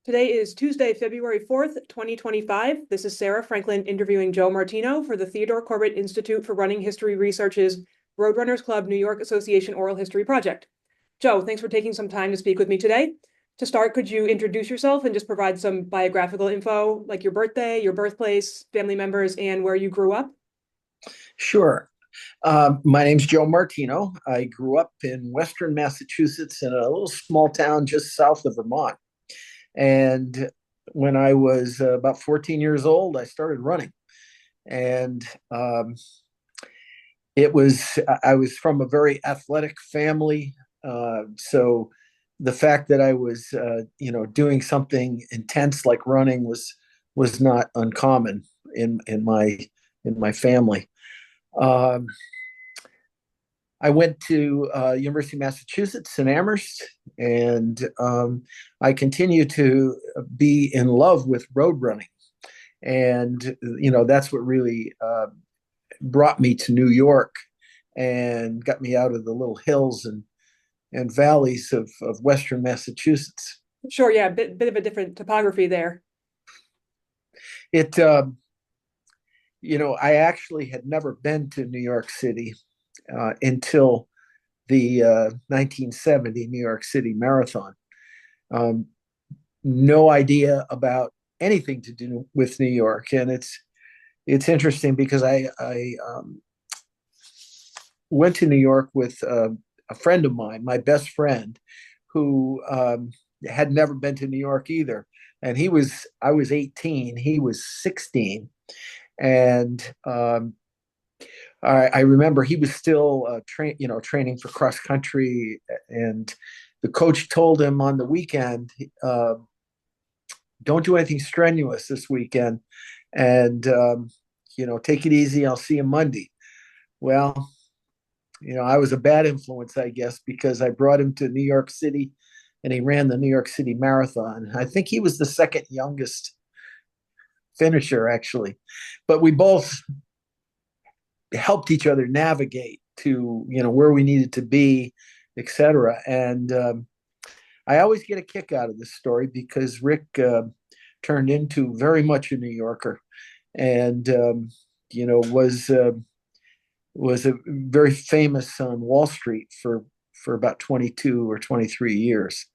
Today is Tuesday, February 4th, 2025. This is Sarah Franklin interviewing Joe Martino for the Theodore Corbett Institute for Running History Research's Roadrunners Club New York Association Oral History Project. Joe, thanks for taking some time to speak with me today. To start, could you introduce yourself and just provide some biographical info, like your birthday, your birthplace, family members, and where you grew up? Sure. My name's Joe Martino. I grew up in Western Massachusetts in a little small town just south of Vermont. And when I was about 14 years old, I started running. And I was from a very athletic family. So the fact that I was, doing something intense like running was not uncommon in my family. Um, I went to University of Massachusetts in Amherst, and I continue to be in love with road running. And that's what really brought me to New York and got me out of the little hills and valleys of Western Massachusetts. Sure, yeah, bit of a different topography there. It, I actually had never been to New York City until the 1970 New York City Marathon. Um, no idea about anything to do with New York, and it's interesting because I went to New York with a friend of mine, my best friend, who had never been to New York either, and I was 18, he was 16, and I remember he was still training for cross country, and the coach told him on the weekend, "Don't do anything strenuous this weekend, and take it easy. I'll see you Monday." Well, I was a bad influence, I guess, because I brought him to New York City, and he ran the New York City Marathon. I think he was the second youngest finisher, actually, but we both helped each other navigate to where we needed to be, etc. And I always get a kick out of this story because Rick turned into very much a New Yorker, and was a very famous on Wall Street for about 22 or 23 years.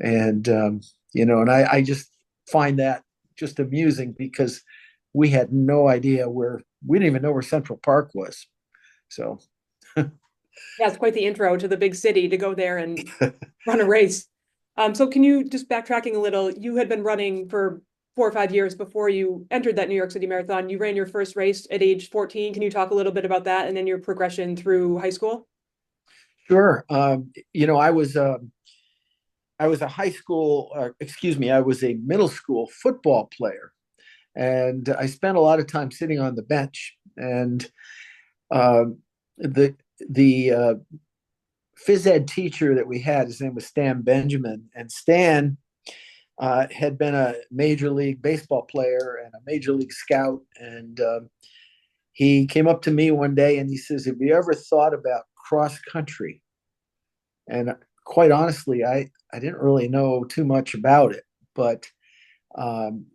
And I just find that just amusing because we had no idea we didn't even know where Central Park was. So Yeah, it's quite the intro to the big city to go there and run a race. So can you just backtracking a little? You had been running for 4 or 5 years before you entered that New York City Marathon. You ran your first race at age 14. Can you talk a little bit about that and then your progression through high school? sure, I was a high school, excuse me, I was a middle school football player, and I spent a lot of time sitting on the bench. And um, the the phys ed teacher that we had, his name was Stan Benjamin, and Stan had been a major league baseball player and a major league scout. And he came up to me one day and he says, "Have you ever thought about cross country?" And quite honestly, I didn't really know too much about it, but um,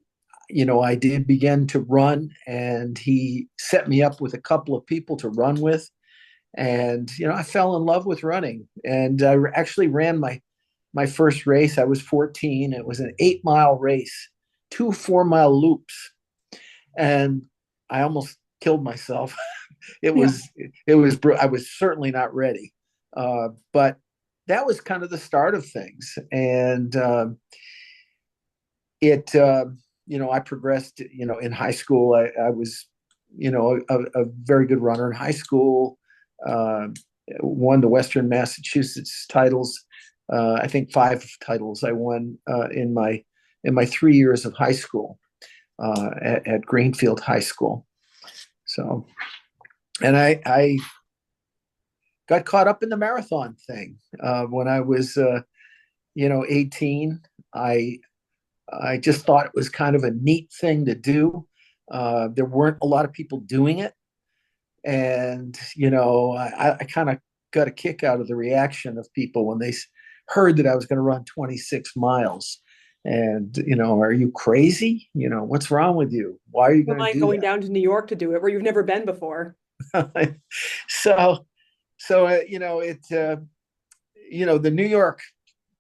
I did begin to run, and he set me up with a couple of people to run with. And I fell in love with running, and I actually ran my first race. I was 14. It was an 8 mile race, two 4 mile loops, and I almost killed myself. it Yeah. was I was certainly not ready, but that was kind of the start of things. And it I progressed. In high school, I was a very good runner in high school. uh, Won the Western Massachusetts titles. I think 5 titles I won in my 3 years of high school, at Greenfield High School. So, and I got caught up in the marathon thing when I was 18. I just thought it was kind of a neat thing to do. There weren't a lot of people doing it, and I kind of got a kick out of the reaction of people when they heard that I was going to run 26 miles. And, are you crazy? What's wrong with you? Why are you Don't going to mind do going down to New York to do it where you've never been before. that? So, the New York,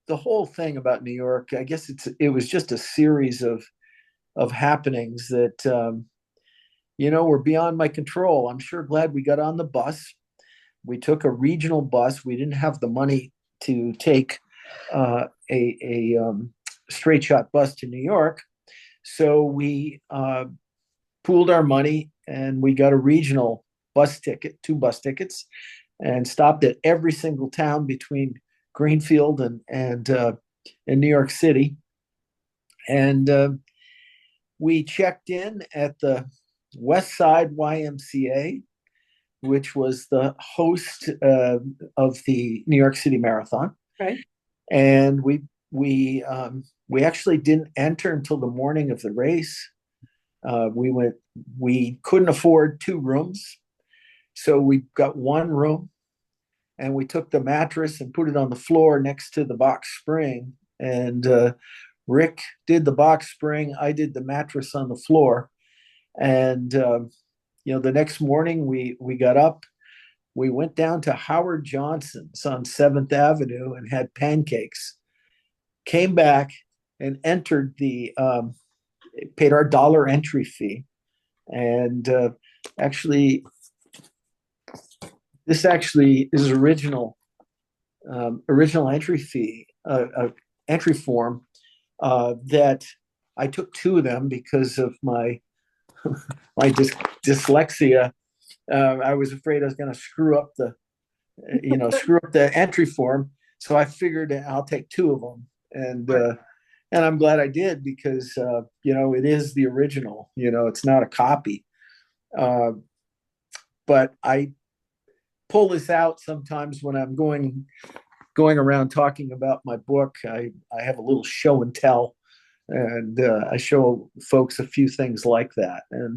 the whole thing about New York, I guess it was just a series of happenings that, were beyond my control. I'm sure glad we got on the bus. We took a regional bus. We didn't have the money to take a straight shot bus to New York. So we pooled our money and we got a regional bus ticket, 2 bus tickets, and stopped at every single town between Greenfield and New York City. And we checked in at the West Side YMCA, which was the host of the New York City Marathon. Okay. And we actually didn't enter until the morning of the race. We couldn't afford 2 rooms, so we got 1 room, and we took the mattress and put it on the floor next to the box spring. And Rick did the box spring, I did the mattress on the floor. And the next morning we got up, we went down to Howard Johnson's on 7th Avenue and had pancakes. Came back and entered paid our $1 entry fee. And actually, this actually is original entry fee, entry form that I took 2 of them because of my dyslexia. I was afraid I was going to screw up the entry form. So I figured I'll take 2 of them. And I'm glad I did because, it is the original, it's not a copy. But I pull this out sometimes when I'm going around talking about my book. I have a little show and tell, and I show folks a few things like that, and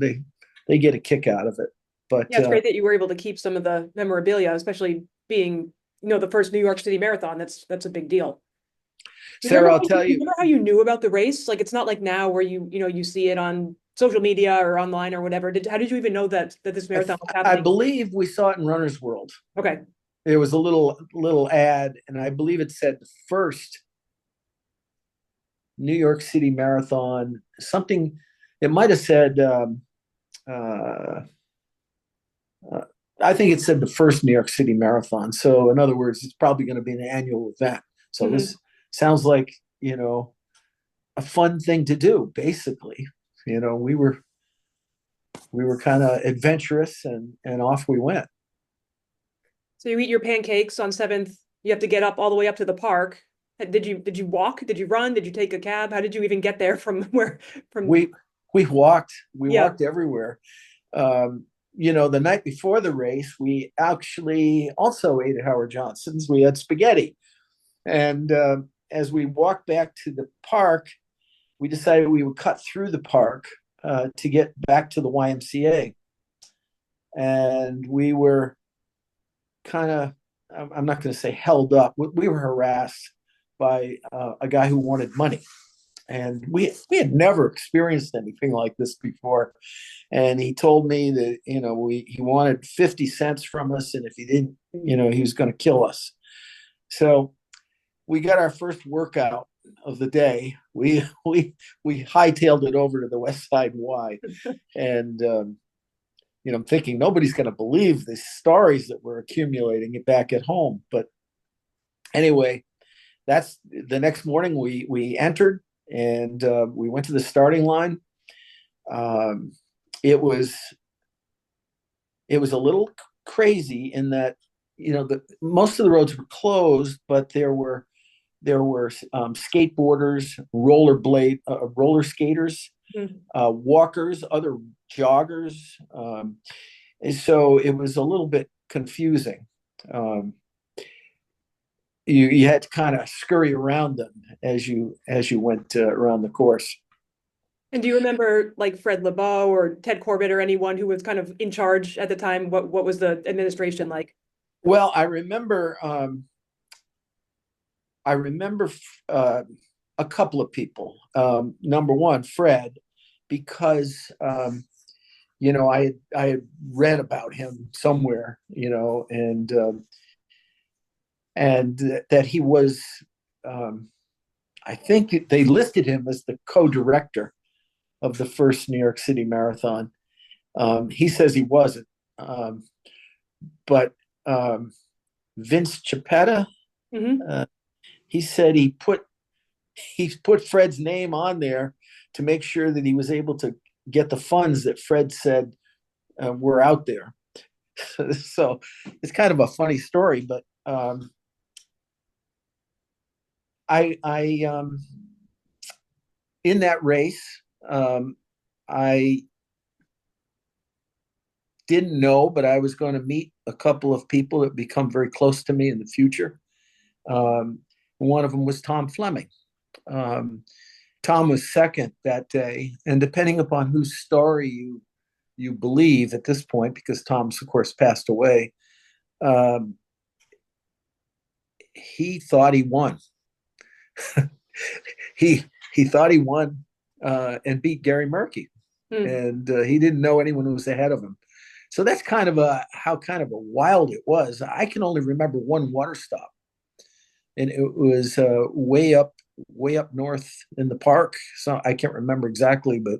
they get a kick out of it. But yeah, it's great that you were able to keep some of the memorabilia, especially being, the first New York City Marathon. That's a big deal. Sarah, I'll tell you. Remember how you knew about the race? Like, it's not like now where you see it on social media or online or whatever. How did you even know that this marathon was I happening? believe we saw it in Runner's World. Okay. There was a little ad, and I believe it said the first New York City Marathon, something. It might have said, I think it said the first New York City Marathon. So in other words, it's probably going to be an annual event. So this sounds like, a fun thing to do, basically. We were kind of adventurous, and off we went. So you eat your pancakes on 7th. You have to get up all the way up to the park. Did you walk? Did you run? Did you take a cab? How did you even get there from where? We walked. We Yeah. walked everywhere. The night before the race, we actually also ate at Howard Johnson's. We had spaghetti, and as we walked back to the park, we decided we would cut through the park to get back to the YMCA. And we were kind of, I'm not going to say held up, we were harassed by a guy who wanted money. And we had never experienced anything like this before. And he told me that, he wanted 50 cents from us. And if he didn't, he was going to kill us. So we got our first workout of the day. We hightailed it over to the West Side Y. And, I'm thinking nobody's going to believe the stories that we're accumulating back at home. But anyway, that's the next morning we entered, and we went to the starting line. It was a little crazy in that, most of the roads were closed, but there were skateboarders, roller skaters, walkers, other joggers. And so it was a little bit confusing. You had to kind of scurry around them as you went around the course. And do you remember like Fred LeBeau or Ted Corbett or anyone who was kind of in charge at the time? What was the administration like? Well, I remember a couple of people. Number one, Fred, because I had read about him somewhere, and that he was, I think they listed him as the co-director of the first New York City Marathon. He says he wasn't, but Vince Chapetta, Hmm. he said he put Fred's name on there to make sure that he was able to get the funds that Fred said were out there. So it's kind of a funny story, but I in that race, I didn't know, but I was going to meet a couple of people that become very close to me in the future. One of them was Tom Fleming. Um, Tom was second that day, and depending upon whose story you believe at this point, because Tom's of course passed away, um, he thought he won. he he thought he won and beat Gary Murphy, Mm. and he didn't know anyone who was ahead of him. So that's kind of how kind of a wild it was. I can only remember one water stop, and it was way up north in the park. So I can't remember exactly, but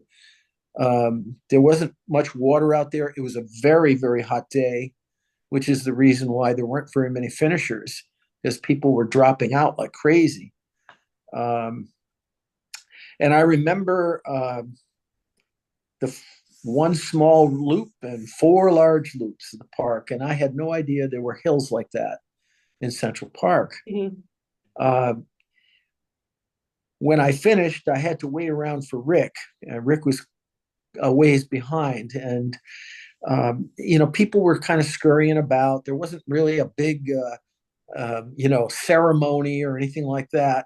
there wasn't much water out there. It was a very, very hot day, which is the reason why there weren't very many finishers, because people were dropping out like crazy. Um, and I remember the one small loop and four large loops in the park, and I had no idea there were hills like that in Central Park. Hmm. Uh, when I finished, I had to wait around for Rick. Rick was a ways behind, and people were kind of scurrying about. There wasn't really a big, ceremony or anything like that.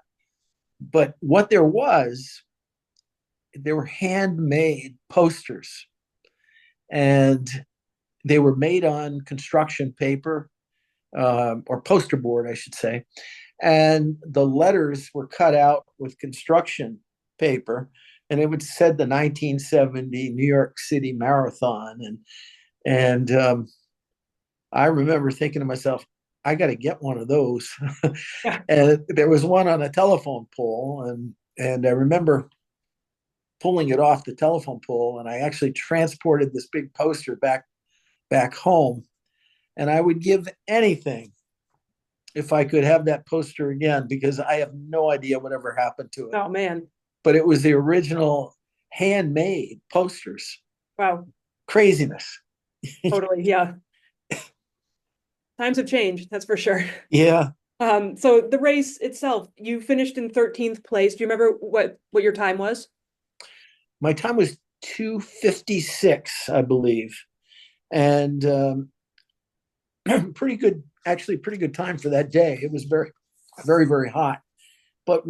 But what there were handmade posters, and they were made on construction paper, or poster board, I should say. And the letters were cut out with construction paper, and it would said the 1970 New York City Marathon, and I remember thinking to myself, I got to get one of those. Yeah. And there was one on a telephone pole, and I remember pulling it off the telephone pole, and I actually transported this big poster back home, and I would give anything if I could have that poster again, because I have no idea whatever happened to it. Oh man. But it was the original handmade posters. Wow. Craziness. Totally. Yeah. Times have changed, that's for sure. Yeah. So the race itself, you finished in 13th place. Do you remember what your time was? My time was 2:56, I believe. And pretty good, actually pretty good time for that day. It was very, very, very hot. But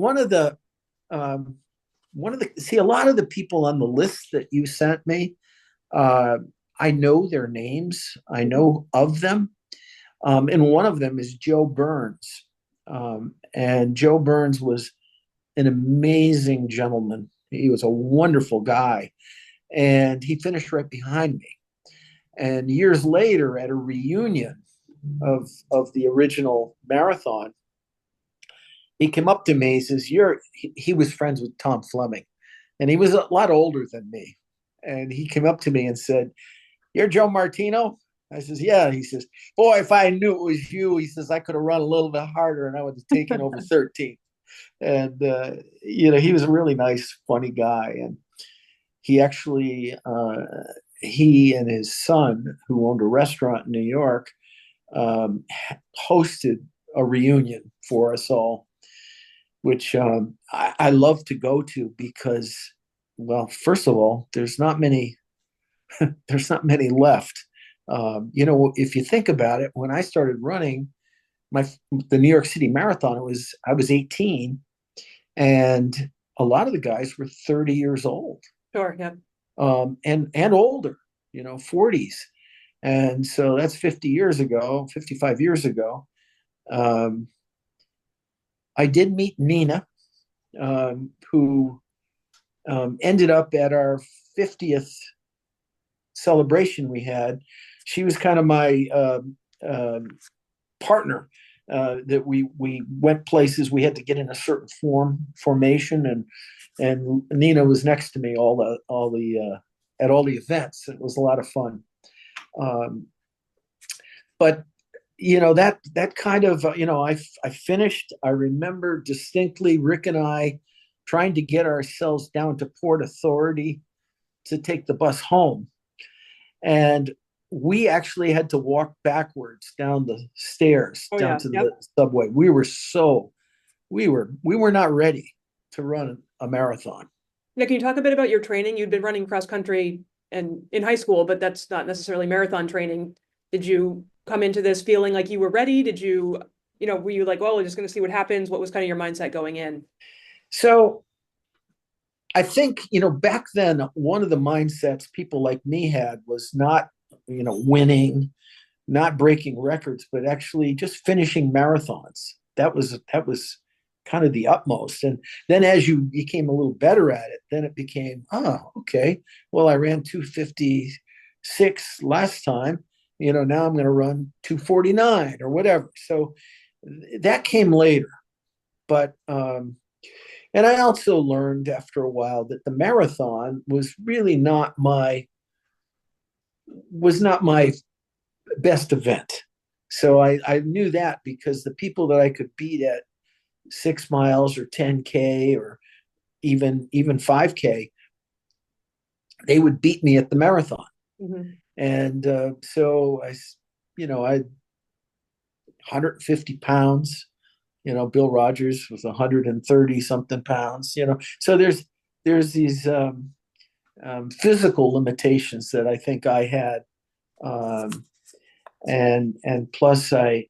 um, see, a lot of the people on the list that you sent me, uh, I know their names, I know of them. And one of them is Joe Burns. And Joe Burns was an amazing gentleman. He was a wonderful guy. And he finished right behind me. And years later, at a reunion of the original marathon, he came up to me. He says, he was friends with Tom Fleming, and he was a lot older than me. And he came up to me and said, "You're Joe Martino?" I says, "Yeah." He says, "Boy, if I knew it was you," he says, "I could have run a little bit harder and I would have taken over 13." And, he was a really nice, funny guy. And he actually, he and his son, who owned a restaurant in New York, um, hosted a reunion for us all, which I love to go to because, well, first of all, there's not many left. If you think about it, when I started running my the New York City Marathon, I was 18, and a lot of the guys were 30 years old, Sure, yeah. and older, 40s, and so that's 50 years ago, 55 years ago. Um, I did meet Nina, who ended up at our 50th celebration we had. She was kind of my partner. That we went places. We had to get in a certain formation, and Nina was next to me at all the events. It was a lot of fun. But that kind of I finished. I remember distinctly Rick and I trying to get ourselves down to Port Authority to take the bus home, and we actually had to walk backwards down the stairs Oh down yeah. to Yep. the subway. We were not ready to run a marathon. Now, can you talk a bit about your training? You'd been running cross country and in high school, but that's not necessarily marathon training. Did you come into this feeling like you were ready? Did you, were you like, well, we're just going to see what happens? What was kind of your mindset going in? So I think, back then, one of the mindsets people like me had was not, winning, not breaking records, but actually just finishing marathons. That was kind of the utmost. And then as you became a little better at it, then it became, oh, okay, well, I ran 2:56 last time. Now I'm going to run 2:49 or whatever. So that came later. But and I also learned after a while that the marathon was not my best event. So I knew that because the people that I could beat at 6 miles or 10K or even 5K, they would beat me at the marathon. Mm-hmm. And so I 150 pounds. Bill Rogers was 130 something pounds. So there's these physical limitations that I think I had, and plus I'm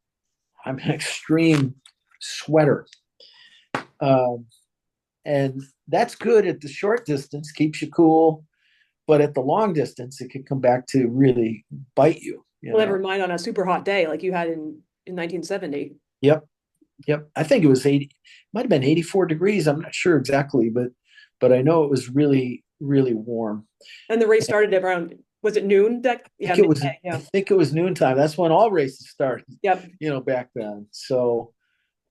an extreme sweater, and that's good at the short distance, keeps you cool, but at the long distance, it could come back to really bite you. Well, never mind on a super hot day like you had in 1970. Yep, yep. I think it was 80, might have been 84 degrees. I'm not sure exactly, but I know it was really, really warm. And the race started around, was it noon? I Yeah, think it was midday, I yeah. think it was noontime. That's when all races started, Yep. back then. So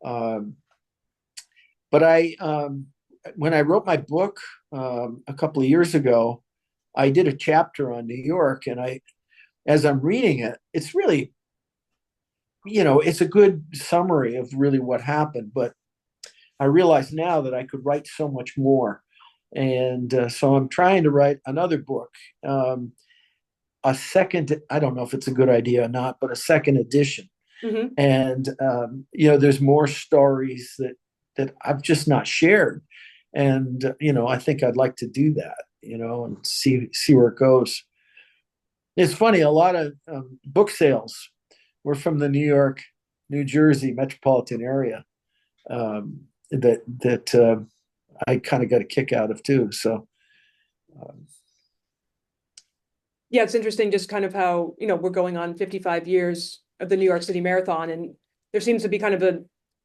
um but I when I wrote my book a couple of years ago, I did a chapter on New York, and as I'm reading it, it's really, it's a good summary of really what happened, but I realize now that I could write so much more. And so I'm trying to write another book, a second, I don't know if it's a good idea or not, but a second edition. Mm-hmm. And there's more stories that I've just not shared, and I think I'd like to do that, and see where it goes. It's funny, a lot of book sales were from the New York, New Jersey metropolitan area, that I kind of got a kick out of too. So um, Yeah, it's interesting just kind of how, we're going on 55 years of the New York City Marathon, and there seems to be kind of a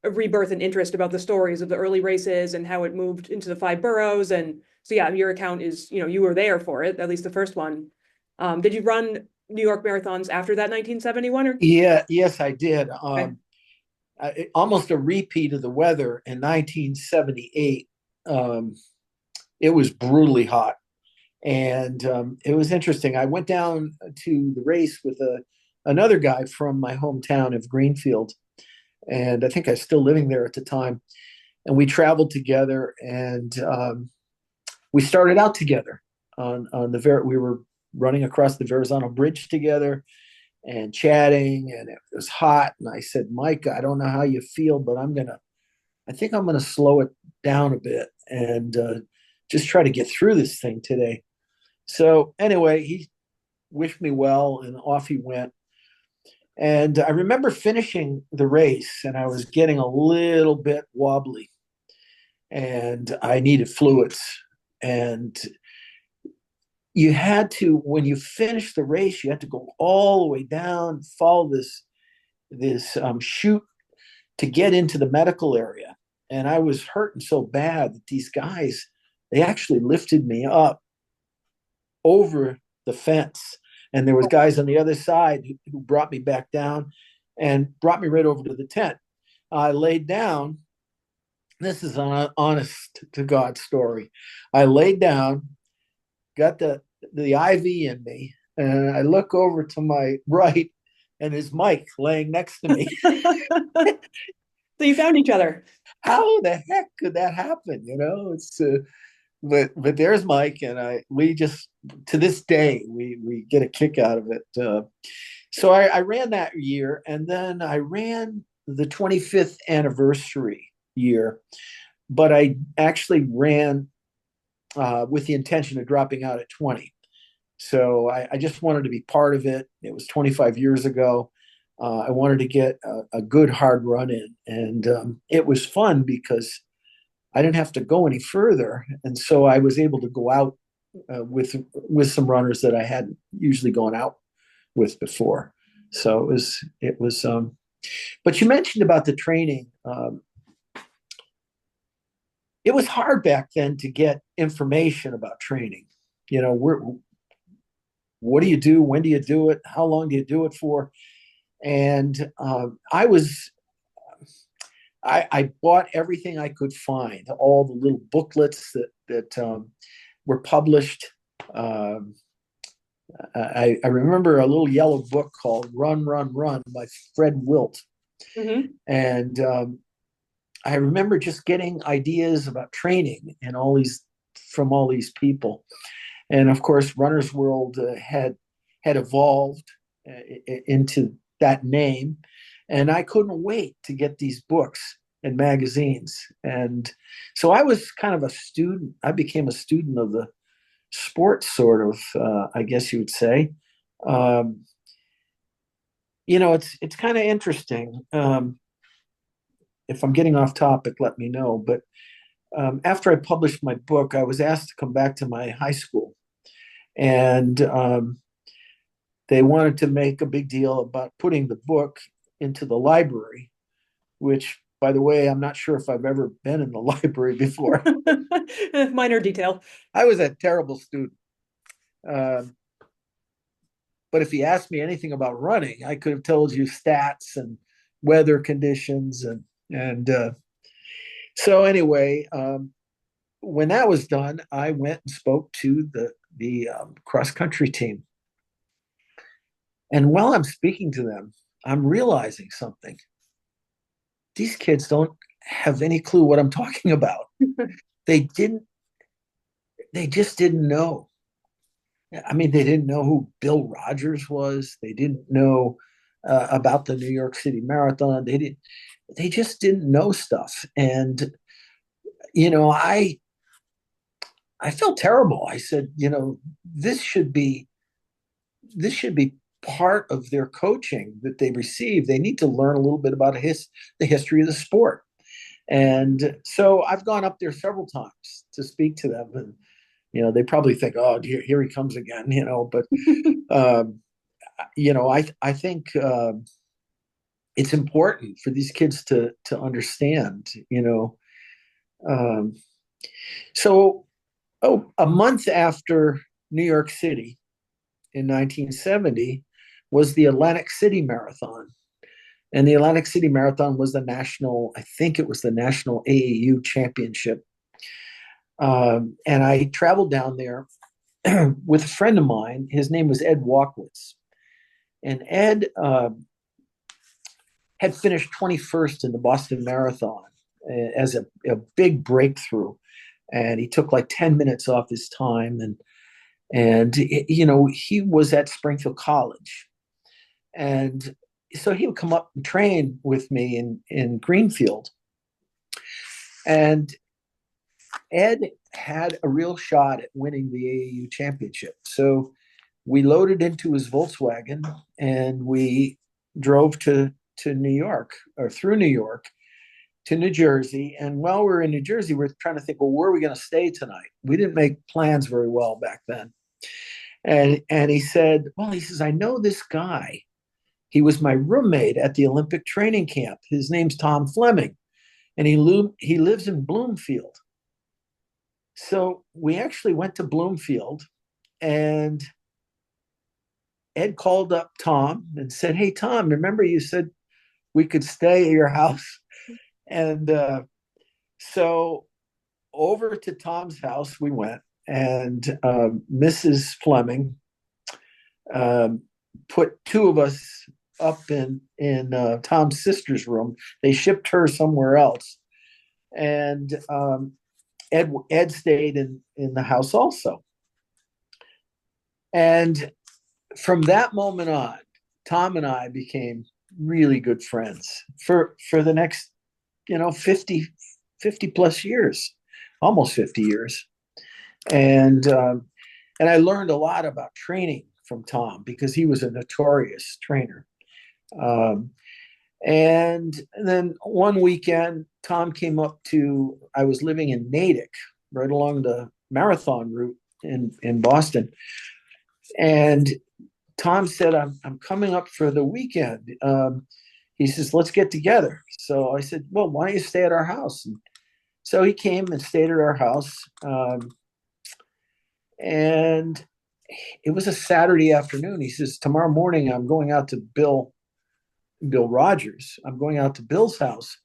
rebirth and interest about the stories of the early races and how it moved into the five boroughs. And so, yeah, your account is, you were there for it, at least the first one. Did you run New York marathons after that 1971 or? yeah, yes, I did. Okay. Almost a repeat of the weather in 1978. Um, it was brutally hot. And it was interesting. I went down to the race with another guy from my hometown of Greenfield, and I think I was still living there at the time. And we traveled together, and we started out together on we were running across the Verrazano Bridge together and chatting, and it was hot. And I said, Mike, I don't know how you feel, but I think I'm gonna slow it down a bit and just try to get through this thing today. So anyway, he wished me well, and off he went. And I remember finishing the race, and I was getting a little bit wobbly, and I needed fluids. And you had to, when you finished the race, you had to go all the way down, follow this chute to get into the medical area. and I was hurting so bad that these guys, they actually lifted me up over the fence, and there was guys on the other side who brought me back down and brought me right over to the tent. I laid down. This is an honest to God story. I laid down, got the IV in me, and I look over to my right, and there's Mike laying next to me. So you found each other. How the heck could that happen? You know, it's but there's Mike, and we just, to this day, we get a kick out of it. So I ran that year, and then I ran the 25th anniversary year, but I actually ran with the intention of dropping out at 20. So I just wanted to be part of it. It was 25 years ago. I wanted to get a good hard run in, and it was fun because I didn't have to go any further, and so I was able to go out with some runners that I hadn't usually gone out with before. So it was. But you mentioned about the training. It was hard back then to get information about training. You know, what do you do? When do you do it? How long do you do it for? And I bought everything I could find, all the little booklets that were published. I remember a little yellow book called "Run, Run, Run" by Fred Wilt, and I remember just getting ideas about training and from all these people. And of course, Runner's World had evolved into that name, and I couldn't wait to get these books and magazines. And so I was kind of a student. I became a student of the sport, sort of, I guess you would say. It's kind of interesting. If I'm getting off topic, let me know. But after I published my book, I was asked to come back to my high school, and they wanted to make a big deal about putting the book into the library, which, by the way, I'm not sure if I've ever been in the library before. Minor detail. I was a terrible student. But if you asked me anything about running, I could have told you stats and weather conditions. And so anyway, when that was done, I went and spoke to the cross country team. And while I'm speaking to them, I'm realizing something. These kids don't have any clue what I'm talking about. They just didn't know. I mean, they didn't know who Bill Rogers was. They didn't know about the New York City Marathon. They just didn't know stuff. And, I felt terrible. I said, this should be part of their coaching that they receive. They need to learn a little bit about the history of the sport. And so I've gone up there several times to speak to them, and they probably think, oh, here he comes again, but I think it's important for these kids to understand, so a month after New York City in 1970 was the Atlantic City Marathon. And the Atlantic City Marathon was I think it was the national AAU championship. And I traveled down there with a friend of mine. His name was Ed Walkwitz. And Ed had finished 21st in the Boston Marathon as a big breakthrough. And he took like 10 minutes off his time. And he was at Springfield College. And so he would come up and train with me in Greenfield. And Ed had a real shot at winning the AAU championship. So we loaded into his Volkswagen and we drove to New York, or through New York to New Jersey. And while we were in New Jersey, we were trying to think, well, where are we going to stay tonight? We didn't make plans very well back then. And he said, I know this guy. He was my roommate at the Olympic training camp. His name's Tom Fleming. and he lives in Bloomfield. So we actually went to Bloomfield, and Ed called up Tom and said, "Hey, Tom, remember you said we could stay at your house?" And so over to Tom's house we went, and Mrs. Fleming put two of us up in Tom's sister's room. They shipped her somewhere else, and Ed stayed in the house also. And from that moment on, Tom and I became really good friends for the next 50 plus years, almost 50 years. And I learned a lot about training from Tom because he was a notorious trainer. And then one weekend, Tom came up to, I was living in Natick, right along the marathon route in Boston. And Tom said, I'm coming up for the weekend. He says, let's get together. So I said, well, why don't you stay at our house? And so he came and stayed at our house. And it was a Saturday afternoon. He says, tomorrow morning, I'm going out to Bill Rogers. I'm going out to Bill's house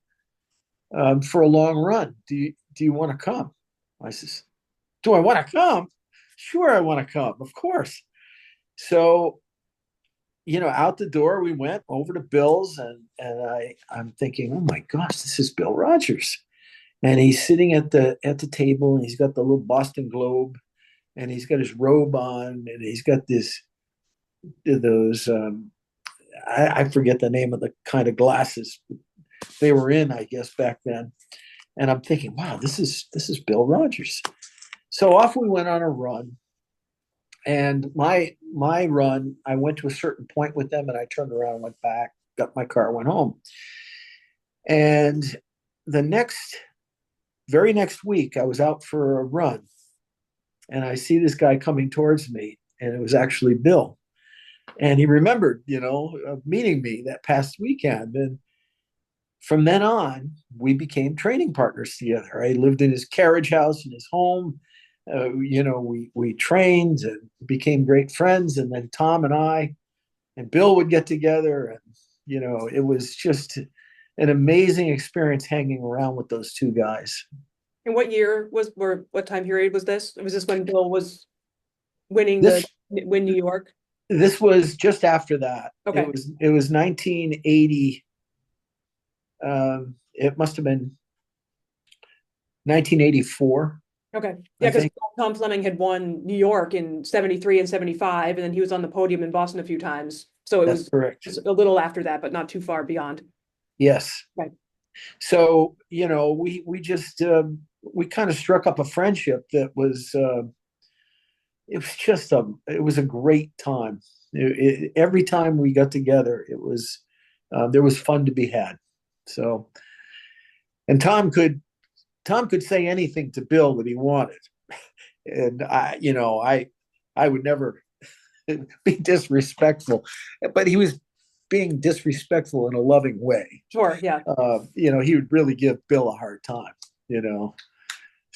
for a long run. Do you want to come? I says, do I want to come? Sure, I want to come. Of course. So, out the door we went over to Bill's, and I'm thinking, oh my gosh, this is Bill Rogers, and he's sitting at the table, and he's got the little Boston Globe, and he's got his robe on, and he's got those I forget the name of the kind of glasses they were in, I guess, back then. And I'm thinking, wow, this is Bill Rogers. So off we went on a run. And my run, I went to a certain point with them, and I turned around, went back, got my car, went home. And the very next week, I was out for a run, and I see this guy coming towards me, and it was actually Bill. And he remembered, meeting me that past weekend. And from then on, we became training partners together. I lived in his carriage house in his home. We trained and became great friends. And then Tom and I and Bill would get together. And, it was just an amazing experience hanging around with those two guys. And what time period was this? Was this when Bill was winning Win New York? This was just after that. Okay. It was 1980. It must have been 1984. Okay. Yeah, because Tom Fleming had won New York in 73 and 75, and then he was on the podium in Boston a few times. So it was correct. A little after that, but not too far beyond. Yes. Right. So, we just we kind of struck up a friendship that was it was a great time. Every time we got together, it was there was fun to be had. So, and Tom could say anything to Bill that he wanted, and I would never be disrespectful, but he was being disrespectful in a loving way. Sure, yeah. He would really give Bill a hard time.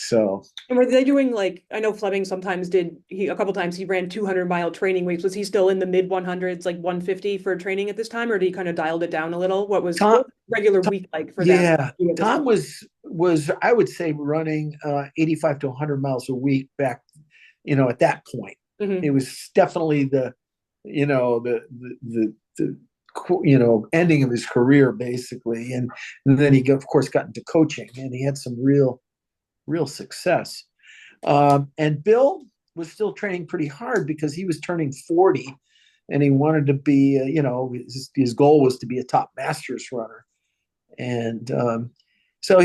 So. And were they doing, like, I know Fleming sometimes a couple times he ran 200-mile training weeks. Was he still in the mid 100s, like 150 for training at this time, or did he kind of dialed it down a little? What was regular week like for them? Yeah, Tom was I would say running 85 to 100 miles a week back, at that point. Mm-hmm. It was definitely the ending of his career basically, and then he of course got into coaching, and he had some real success. And Bill was still training pretty hard because he was turning 40, and he wanted to be, his goal was to be a top masters runner. And so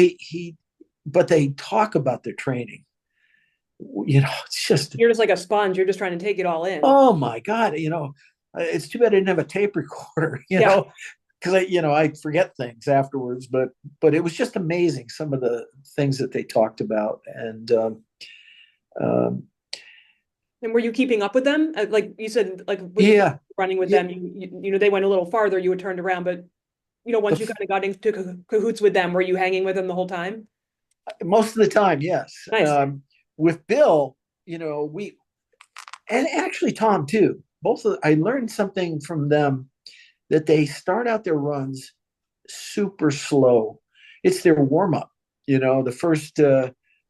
but they talk about their training. It's just, you're just like a sponge. You're just trying to take it all in. Oh my God. It's too bad I didn't have a tape recorder, know, because I forget things afterwards, but it was just amazing, some of the things that they talked about. And were you keeping up with them? Like you said, like yeah, running with them, they went a little farther, you had turned around, but once you The, kind of got into cahoots with them, were you hanging with them the whole time? most of the time, yes. Nice. With Bill, we and actually Tom too. I learned something from them that they start out their runs super slow. It's their warm up, the first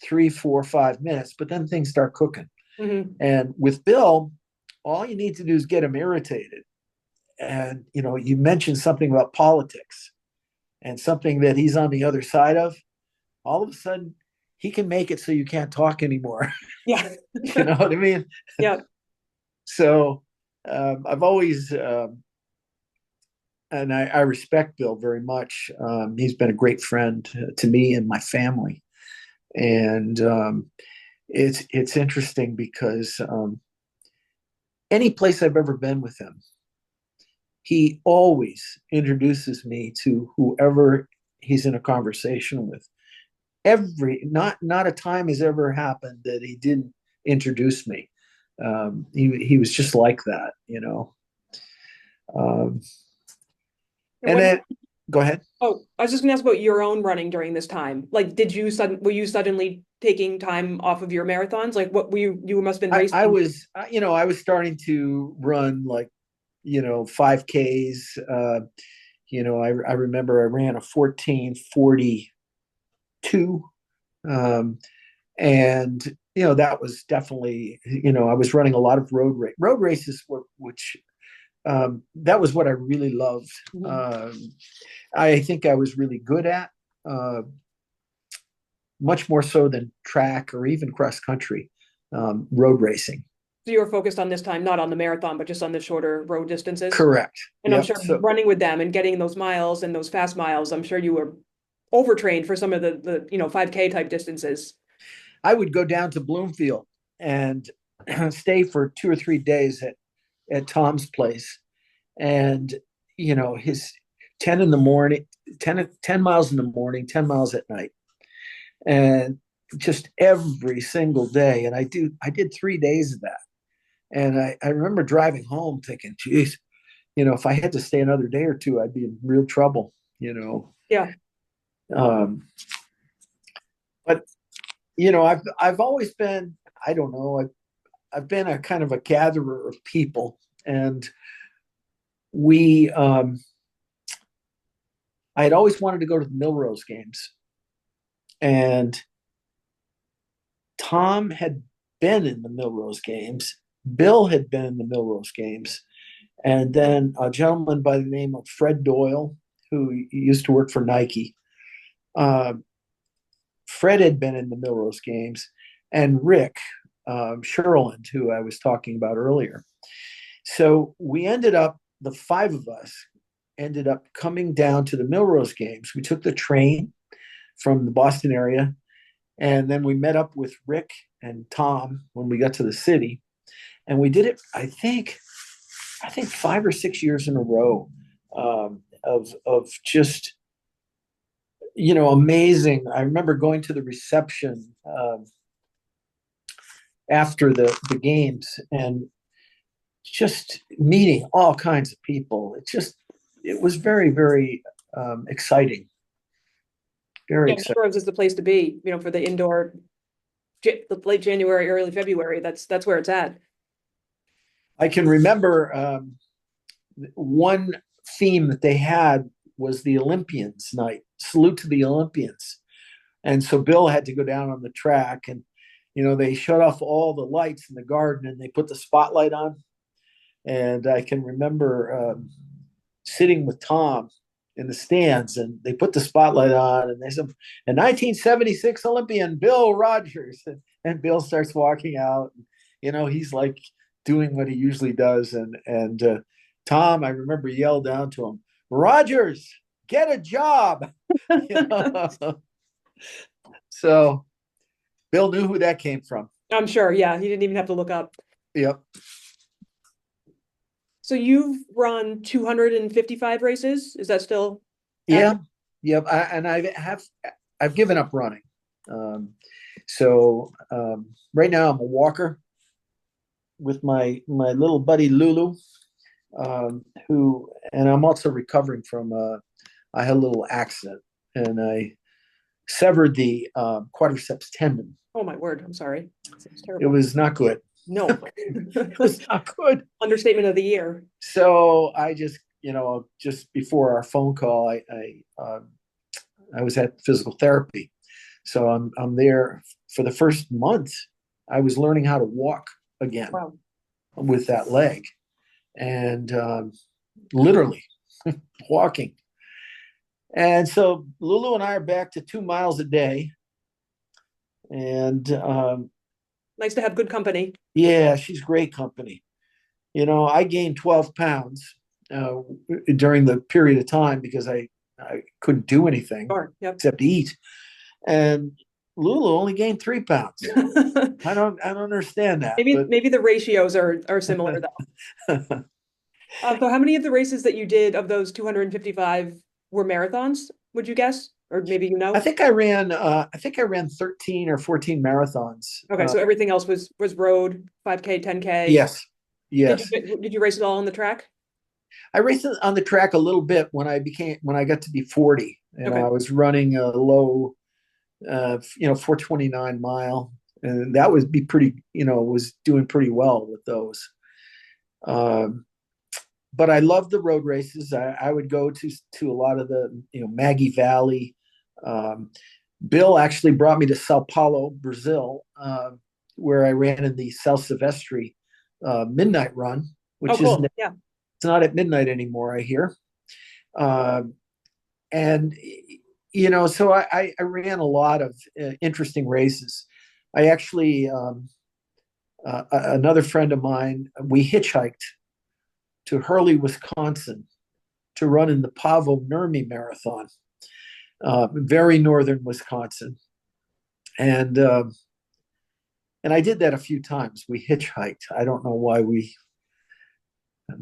3, 4, 5 minutes, but then things start cooking. Mm-hmm. And with Bill, all you need to do is get him irritated. And, you mentioned something about politics and something that he's on the other side of. All of a sudden, he can make it so you can't talk anymore. Yeah. You know what I mean? Yeah. So I've always, and I respect Bill very much. He's been a great friend to me and my family. And it's interesting because any place I've ever been with him, he always introduces me to whoever he's in a conversation with. Not a time has ever happened that he didn't introduce me. He was just like that. Um, And and when then go ahead. Oh, I was just gonna ask about your own running during this time. Like, were you suddenly taking time off of your marathons? Like, what you must have been I racing? was, I was starting to run like, 5Ks. I remember I ran a 14:42. And, that was definitely, I was running a lot of road races, which that was what I really loved. Mhm. I think I was really good at, uh, much more so than track or even cross country, road racing. So you were focused on this time, not on the marathon, but just on the shorter road distances. Correct. And I'm Yep. sure So running with them and getting those miles and those fast miles, I'm sure you were overtrained for some of the 5K type distances. I would go down to Bloomfield and stay for 2 or 3 days at Tom's place. And, his 10 in the morning, 10 miles in the morning, 10 miles at night. And just every single day. And I did 3 days of that. And I remember driving home thinking, geez, if I had to stay another day or two, I'd be in real trouble. Yeah. Um, but I've always been, I don't know, I've been a kind of a gatherer of people, and we I had always wanted to go to the Millrose games, and Tom had been in the Millrose games. Bill had been in the Millrose games, and then a gentleman by the name of Fred Doyle, who used to work for Nike. Uh, Fred had been in the Millrose games, and Rick Sherland, who I was talking about earlier. So the five of us ended up coming down to the Millrose games. We took the train from the Boston area, and then we met up with Rick and Tom when we got to the city. And we did it, I think 5 or 6 years in a row, of just amazing. I remember going to the reception after the games and just meeting all kinds of people. It was very, very exciting. Very Yeah, exciting. Shrubs is the place to be, for the indoor, the late January, early February. That's where it's at. I can remember one theme that they had was the Olympians night, salute to the Olympians. And so Bill had to go down on the track, and they shut off all the lights in the garden and they put the spotlight on. And I can remember sitting with Tom in the stands, and they put the spotlight on, and they said, "A 1976 Olympian, Bill Rogers," and Bill starts walking out. He's like doing what he usually does, and Tom, I remember, yelled down to him, "Rogers, get a job." you know? So Bill knew who that came from. I'm sure. Yeah, he didn't even have to look up. Yep. So you've run 255 races. Is that still Yeah. accurate? Yep. I've given up running. Um, so right now I'm a walker with my little buddy Lulu, and I'm also recovering from I had a little accident and I severed the quadriceps tendon. Oh, my word. I'm sorry. Sounds It terrible. was not good. No. It was not good. Understatement of the year. So I just, just before our phone call, I was at physical therapy. So I'm there for the first month. I was learning how to walk again Wow. with that leg, and literally walking. And so Lulu and I are back to 2 miles a day. And Nice to have good company. yeah, she's great company. I gained 12 pounds uh, during the period of time because I couldn't do anything Sure. Yep. except eat. And Lulu only gained 3 pounds. I don't understand that, Maybe but maybe the ratios are similar though. So how many of the races that you did of those 255 were marathons, would you guess? Or maybe you I know? think I ran 13 or 14 marathons. Okay, so everything else was road, 5K, 10K. Yes, yes. Did you race it all on the track? I raced on the track a little bit when I got to be 40. Okay. I was running a low 429 mile, and that would be pretty, was doing pretty well with those. Um, but I love the road races. I would go to a lot of the, Maggie Valley. Um, Bill actually brought me to Sao Paulo, Brazil, where I ran in the São Silvestre midnight run, Oh, which is cool. Yeah. it's not at midnight anymore, I hear. Um, and so I ran a lot of interesting races. I actually another friend of mine, we hitchhiked to Hurley, Wisconsin, to run in the Pavo Nurmi Marathon, very northern Wisconsin, and I did that a few times. We hitchhiked. I don't know why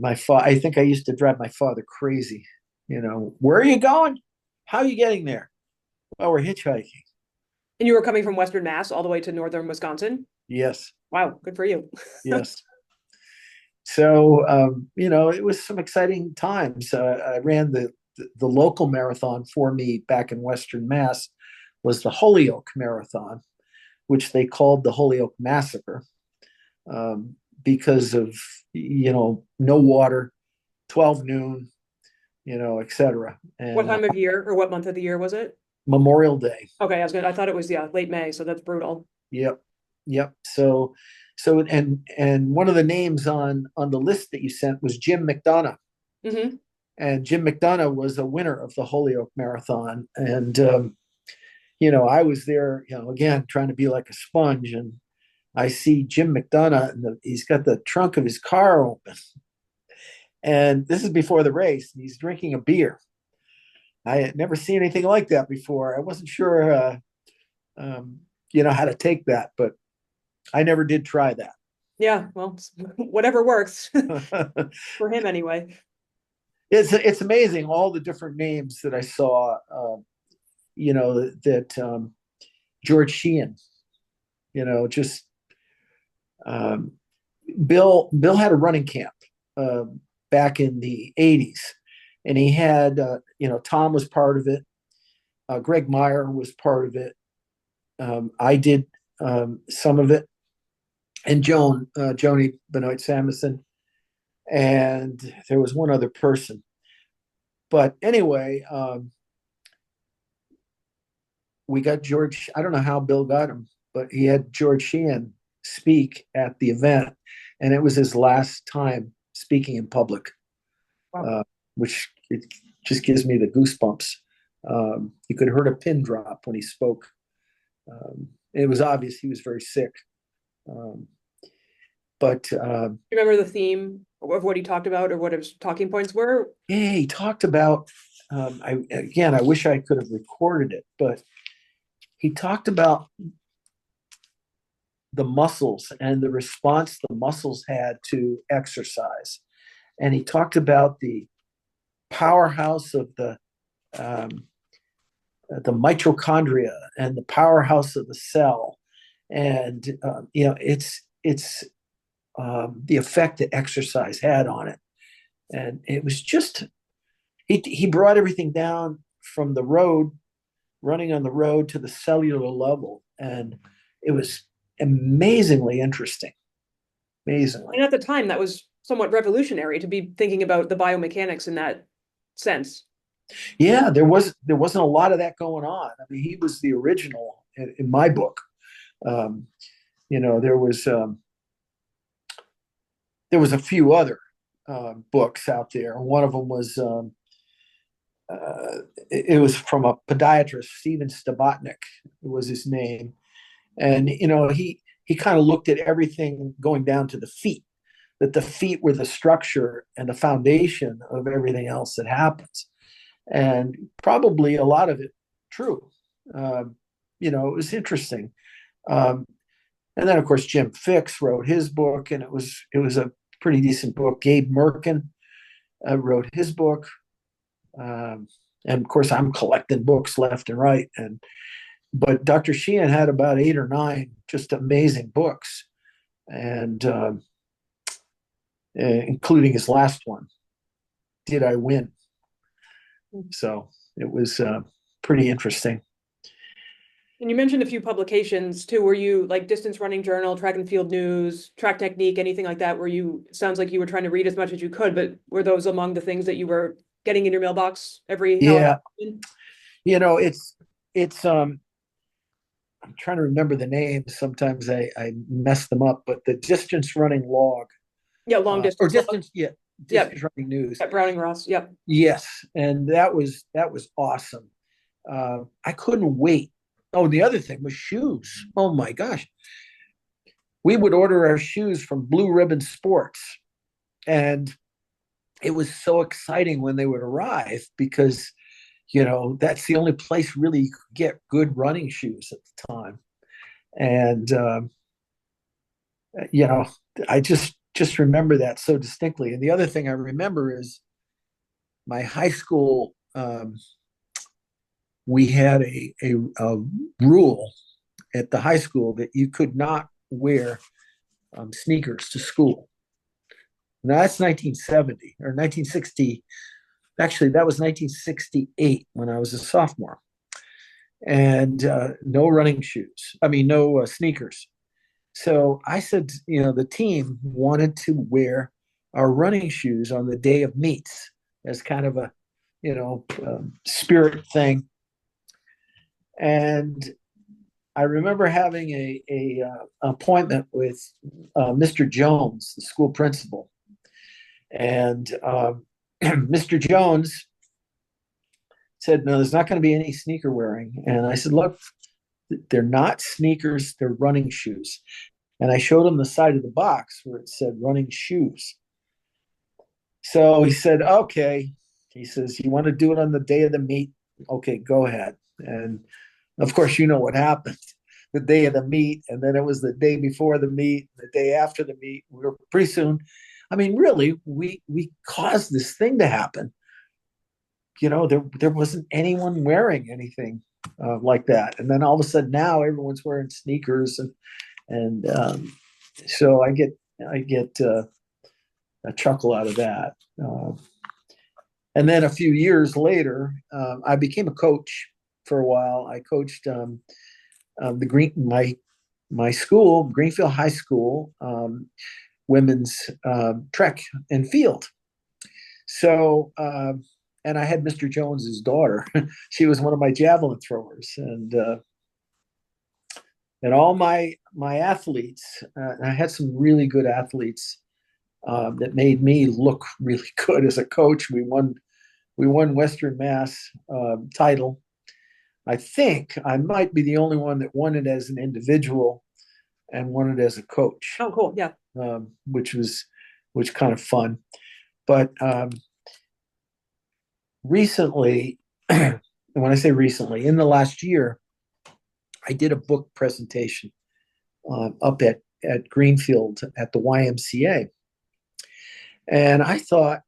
I think I used to drive my father crazy. Where are you going? How are you getting there? Well, we're hitchhiking. And you were coming from Western Mass all the way to northern Wisconsin? Yes, Wow, good for you. yes. So it was some exciting times. I ran the local marathon for me back in Western Mass was the Holyoke Marathon, which they called the Holyoke Massacre because of no water, 12 noon, etc. What And time of year or what month of the year was it? Memorial Day. Okay, I was good. I thought it was, yeah, late May, so that's brutal. Yep, yep. And one of the names on the list that you sent was Jim McDonough. Hmm. And Jim McDonough was a winner of the Holyoke Marathon. And I was there, again, trying to be like a sponge. And I see Jim McDonough, and he's got the trunk of his car open. And this is before the race, and he's drinking a beer. I had never seen anything like that before. I wasn't sure, how to take that, but I never did try that. Yeah, well, whatever works for him anyway. It's amazing all the different names that I saw. That George Sheehan. Just um, Bill had a running camp uh, back in the '80s, and he had Tom was part of it. Greg Meyer was part of it. I did some of it, and Joni Benoit Samuelson, and there was one other person. But anyway, we got George. I don't know how Bill got him, but he had George Sheehan speak at the event, and it was his last time speaking in public, Wow. which it just gives me the goosebumps. You could hear a pin drop when he spoke. It was obvious he was very sick. Um, but You remember the theme of what he talked about or what his talking points were? yeah, he talked about. I wish I could have recorded it, but he talked about the muscles and the response the muscles had to exercise, and he talked about the powerhouse of the mitochondria and the powerhouse of the cell, and it's the effect that exercise had on it, and it was just he brought everything down from the road, running on the road, to the cellular level, and it was amazingly interesting. Amazingly. And at the time, that was somewhat revolutionary to be thinking about the biomechanics in that sense. Yeah, there wasn't a lot of that going on. I mean, he was the original in my book. Um, there was a few other books out there. One of them was it was from a podiatrist, Stephen Stabatnik was his name, and he kind of looked at everything going down to the feet. That the feet were the structure and the foundation of everything else that happens, and probably a lot of it true. It was interesting. Um, and then, of course, Jim Fix wrote his book, and it was a pretty decent book. Gabe Merkin wrote his book, and of course, I'm collecting books left and right. But Dr. Sheehan had about 8 or 9 just amazing books, and including his last one, "Did I Win?" So it was pretty interesting. And you mentioned a few publications too. Were you like Distance Running Journal, Track and Field News, Track Technique, anything like that? Sounds like you were trying to read as much as you could, but were those among the things that you were getting in your mailbox every Yeah, however often? it's I'm trying to remember the names. Sometimes I mess them up, but the Distance Running Log, Yeah, long or distance log. distance, yeah, Yep. Distance Running News. At Browning Ross. Yep. Yes, and that was awesome. I couldn't wait. Oh, the other thing was shoes. Oh my gosh, we would order our shoes from Blue Ribbon Sports, and it was so exciting when they would arrive because that's the only place really you could get good running shoes at the time. And you know, I just remember that so distinctly. And the other thing I remember is my high school. We had a rule at the high school that you could not wear sneakers to school. Now that's 1970 or 1960. Actually, that was 1968 when I was a sophomore. And no running shoes. I mean, no sneakers. So I said, the team wanted to wear our running shoes on the day of meets as kind of a, spirit thing. And I remember having a appointment with Mr. Jones, the school principal, and Mr. Jones said, "No, there's not going to be any sneaker wearing." And I said, "Look, they're not sneakers; they're running shoes." And I showed him the side of the box where it said "running shoes." So he said, "Okay." He says, "You want to do it on the day of the meet? Okay, go ahead." And of course, you know what happened. The day of the meet, and then it was the day before the meet, the day after the meet. We were pretty soon. I mean, really, we caused this thing to happen. There wasn't anyone wearing anything like that, and then all of a sudden now everyone's wearing sneakers, and so I get a chuckle out of that. And then a few years later, I became a coach for a while. I coached my school, Greenfield High School, women's track and field. So, and I had Mr. Jones's daughter. She was one of my javelin throwers, and all my athletes. I had some really good athletes that made me look really good as a coach. We won Western Mass title. I think I might be the only one that won it as an individual and won it as a coach. Oh, cool. Yeah. Which kind of fun. But recently, and when I say recently, in the last year, I did a book presentation up at Greenfield at the YMCA. And I thought,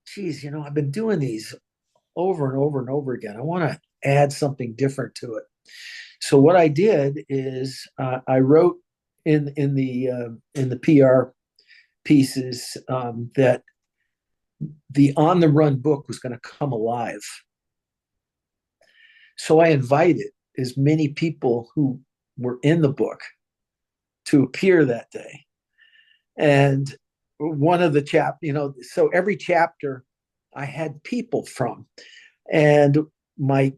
geez, I've been doing these over and over and over again. I want to add something different to it. So what I did is I wrote in the PR pieces that the On the Run book was going to come alive. So I invited as many people who were in the book to appear that day. And one of the so every chapter I had people from. And my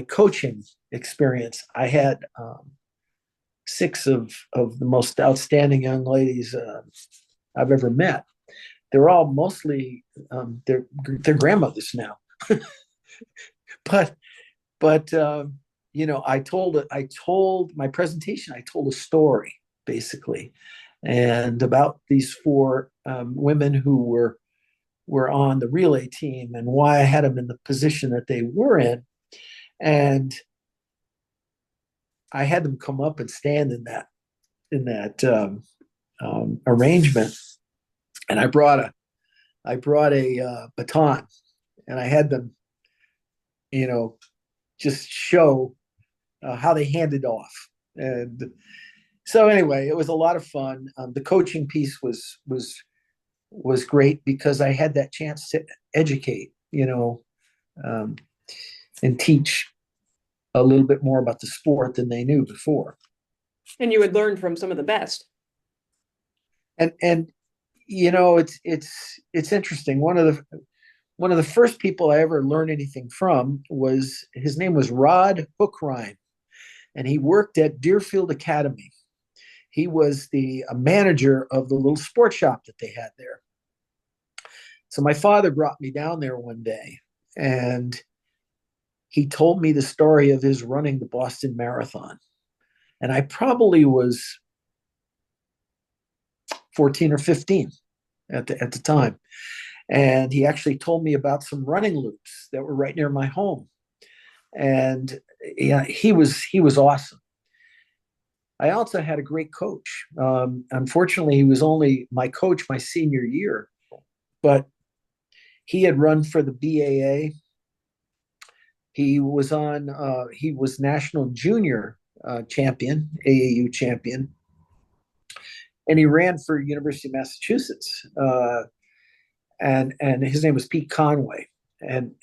coaching experience, I had six of the most outstanding young ladies I've ever met. They're all mostly they're grandmothers now, but I told my presentation. I told a story basically, and about these four women who were on the relay team and why I had them in the position that they were in, and I had them come up and stand in that arrangement, and I brought a baton, and I had them, just show how they handed off. And so anyway, it was a lot of fun. The coaching piece was great because I had that chance to educate, um, and teach a little bit more about the sport than they knew before. And you had learned from some of the best. And it's interesting. One of the first people I ever learned anything from was his name was Rod Hookrine, and he worked at Deerfield Academy. He was the manager of the little sports shop that they had there. So my father brought me down there one day, and he told me the story of his running the Boston Marathon. And I probably was 14 or 15 at the time. And he actually told me about some running loops that were right near my home. And yeah, he was awesome. I also had a great coach. Unfortunately, he was only my coach my senior year, but he had run for the BAA. He was national junior champion, AAU champion, and he ran for University of Massachusetts. And his name was Pete Conway, and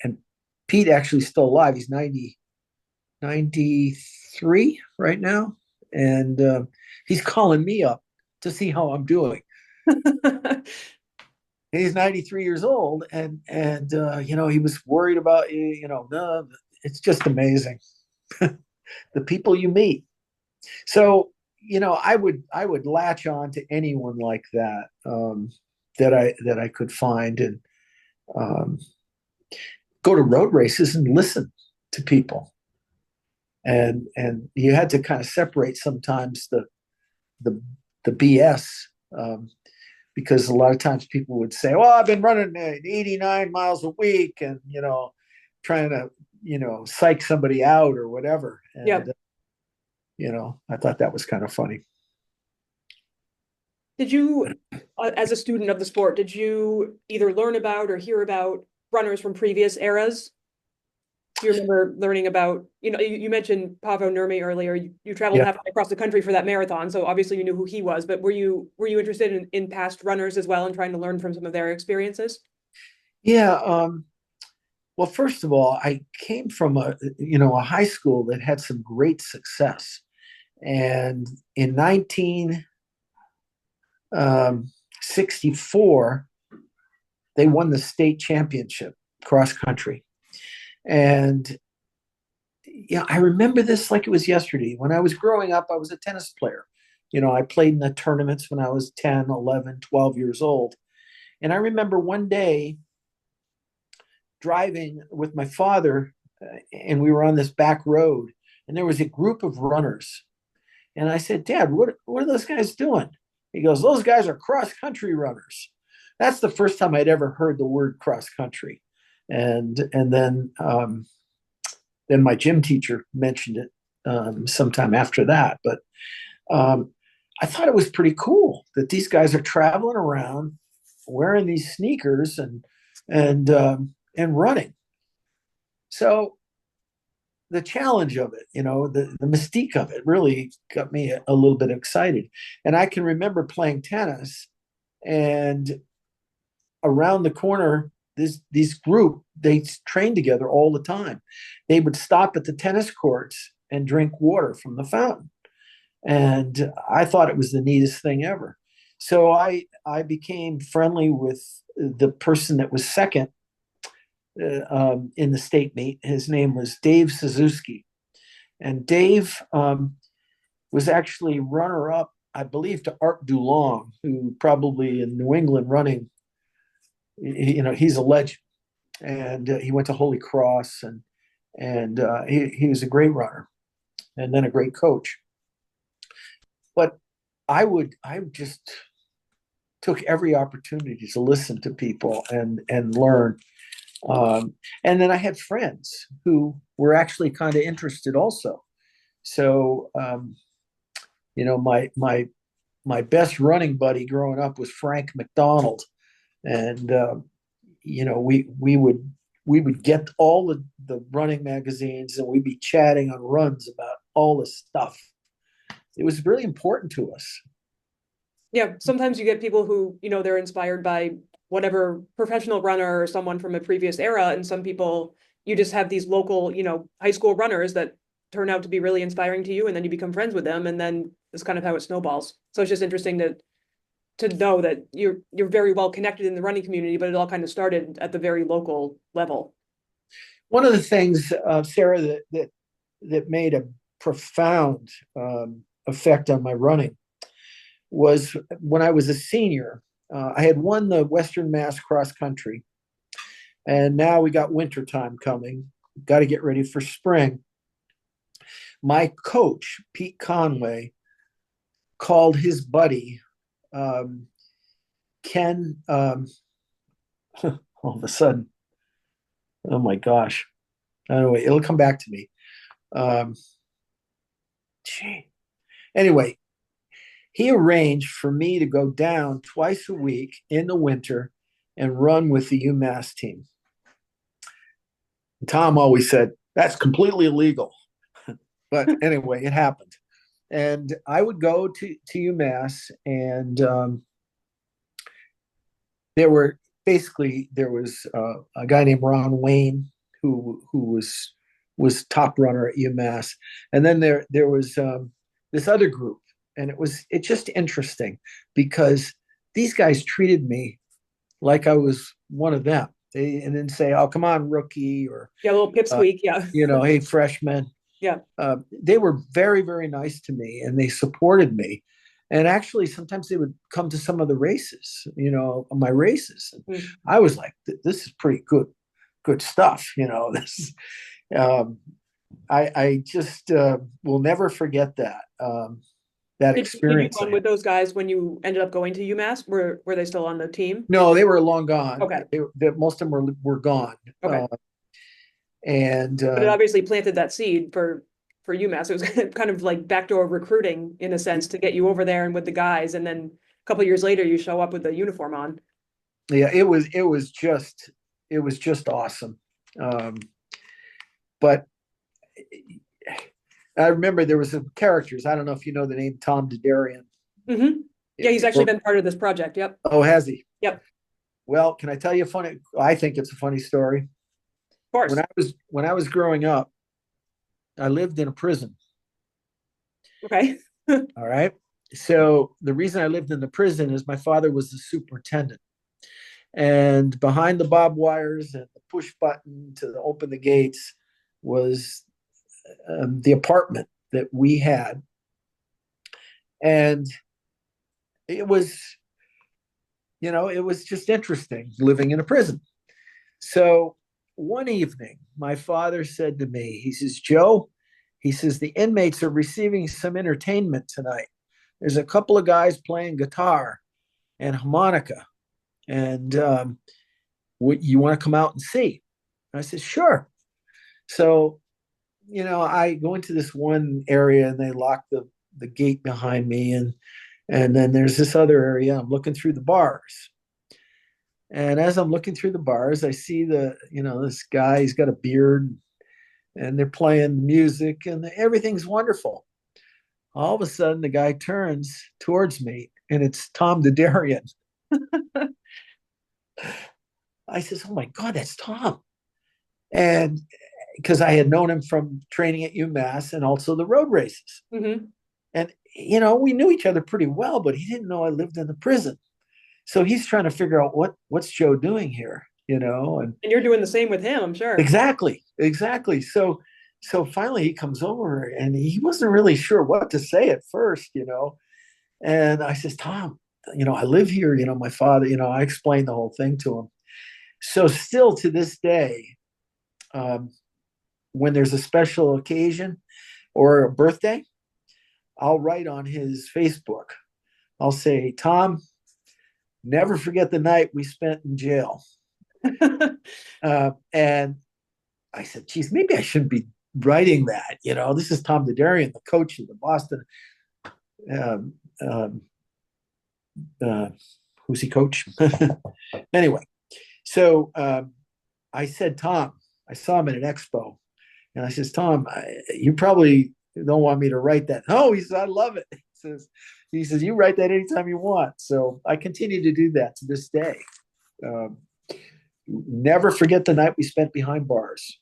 Pete actually still alive. He's 93 right now, and he's calling me up to see how I'm doing. He's 93 years old, and he was worried about it's just amazing the people you meet. So I would latch on to anyone like that, that I could find, and um, go to road races and listen to people. And you had to kind of separate sometimes the BS, because a lot of times people would say, "Well, I've been running 89 miles a week," and trying to psych somebody out or whatever. And Yep. I thought that was kind of funny. Did you, as a student of the sport, did you either learn about or hear about runners from previous eras? Do you remember learning about, you mentioned Paavo Nurmi earlier. You traveled Yeah. halfway across the country for that marathon, so obviously you knew who he was. But were you interested in past runners as well and trying to learn from some of their experiences? Yeah. Well, first of all, I came from a high school that had some great success, and in 1964, they won the state championship cross country. And I remember this like it was yesterday. When I was growing up, I was a tennis player. I played in the tournaments when I was 10, 11, 12 years old. And I remember one day driving with my father, and we were on this back road, and there was a group of runners. And I said, "Dad, what are those guys doing?" He goes, "Those guys are cross country runners." That's the first time I'd ever heard the word cross country. And then my gym teacher mentioned it sometime after that. But I thought it was pretty cool that these guys are traveling around wearing these sneakers and running. So the challenge of it, the mystique of it really got me a little bit excited. And I can remember playing tennis, and around the corner these group, they trained together all the time. They would stop at the tennis courts and drink water from the fountain. And I thought it was the neatest thing ever. So I became friendly with the person that was second in the state meet. His name was Dave Suzuki. And Dave was actually runner up, I believe, to Art Dulong, who probably in New England running, he's a legend. And he went to Holy Cross, and he was a great runner, and then a great coach. But I just took every opportunity to listen to people and learn. And then I had friends who were actually kind of interested also. So my best running buddy growing up was Frank McDonald, and we would get all the running magazines, and we'd be chatting on runs about all this stuff. It was really important to us. Yeah, sometimes you get people who, they're inspired by whatever professional runner or someone from a previous era. And some people, you just have these local, high school runners that turn out to be really inspiring to you. And then you become friends with them. And then that's kind of how it snowballs. So it's just interesting to know that you're very well connected in the running community, but it all kind of started at the very local level. One of the things, Sarah, that made a profound effect on my running was when I was a senior. I had won the Western Mass cross country, and now we got winter time coming. Got to get ready for spring. My coach, Pete Conway, called his buddy, Ken, all of a sudden, oh my gosh. Anyway, it'll come back to me. Anyway, he arranged for me to go down twice a week in the winter and run with the UMass team. Tom always said, that's completely illegal. But anyway, it happened. And I would go to UMass, and there was a guy named Ron Wayne who was top runner at UMass. And then there was this other group. And it's just interesting because these guys treated me like I was one of them. They didn't say, "Oh, come on, rookie," or a little pipsqueak, yeah. Hey, freshman. Yeah. They were very, very nice to me, and they supported me. And actually, sometimes they would come to some of the races, my races. And I was like, "This is pretty good stuff." This. I just will never forget that experience. Did you run with those guys when you ended up going to UMass? Were they still on the team? No, they were long gone. Okay. Most of them were gone. Okay. But it obviously planted that seed for UMass. It was kind of like backdoor recruiting in a sense to get you over there and with the guys. And then a couple of years later, you show up with the uniform on. Yeah, it was just awesome. But I remember there was some characters. I don't know if you know the name Tom Didarian. Mm-hmm. Yeah, he's actually been part of this project. Yep. Oh, has he? Yep. Well, can I tell you I think it's a funny story. Of course. When I was growing up, I lived in a prison. Okay. All right. So the reason I lived in the prison is my father was the superintendent. And behind the barbed wires and the push button to open the gates was the apartment that we had. And it was just interesting living in a prison. So one evening, my father said to me, he says, "Joe," he says, "the inmates are receiving some entertainment tonight. There's a couple of guys playing guitar and harmonica. And you want to come out and see?" And I said, "Sure." So, I go into this one area, and they lock the gate behind me. And then there's this other area. I'm looking through the bars. And as I'm looking through the bars, I see this guy, he's got a beard, and they're playing music, and everything's wonderful. All of a sudden, the guy turns towards me, and it's Tom Didarian. I says, "Oh my God, that's Tom." And because I had known him from training at UMass and also the road races. Hmm. And, we knew each other pretty well, but he didn't know I lived in the prison. So he's trying to figure out what's Joe doing here, and And you're doing the same with him, I'm sure. exactly. So finally he comes over and he wasn't really sure what to say at first. And I says, "Tom, I live here, my father, I explained the whole thing to him. So still to this day, um, when there's a special occasion or a birthday, I'll write on his Facebook. I'll say, "Tom, never forget the night we spent in jail." And I said, "Geez, maybe I shouldn't be writing that. This is Tom Didarian, the coach of the Boston. Um, um, uh, who's he coach?" Anyway, so I said, "Tom, I saw him at an expo." And I says, "Tom, you probably don't want me to write that." "No," he says, "I love it." He says, "You write that anytime you want." So I continue to do that to this day. Um, Never forget the night we spent behind bars.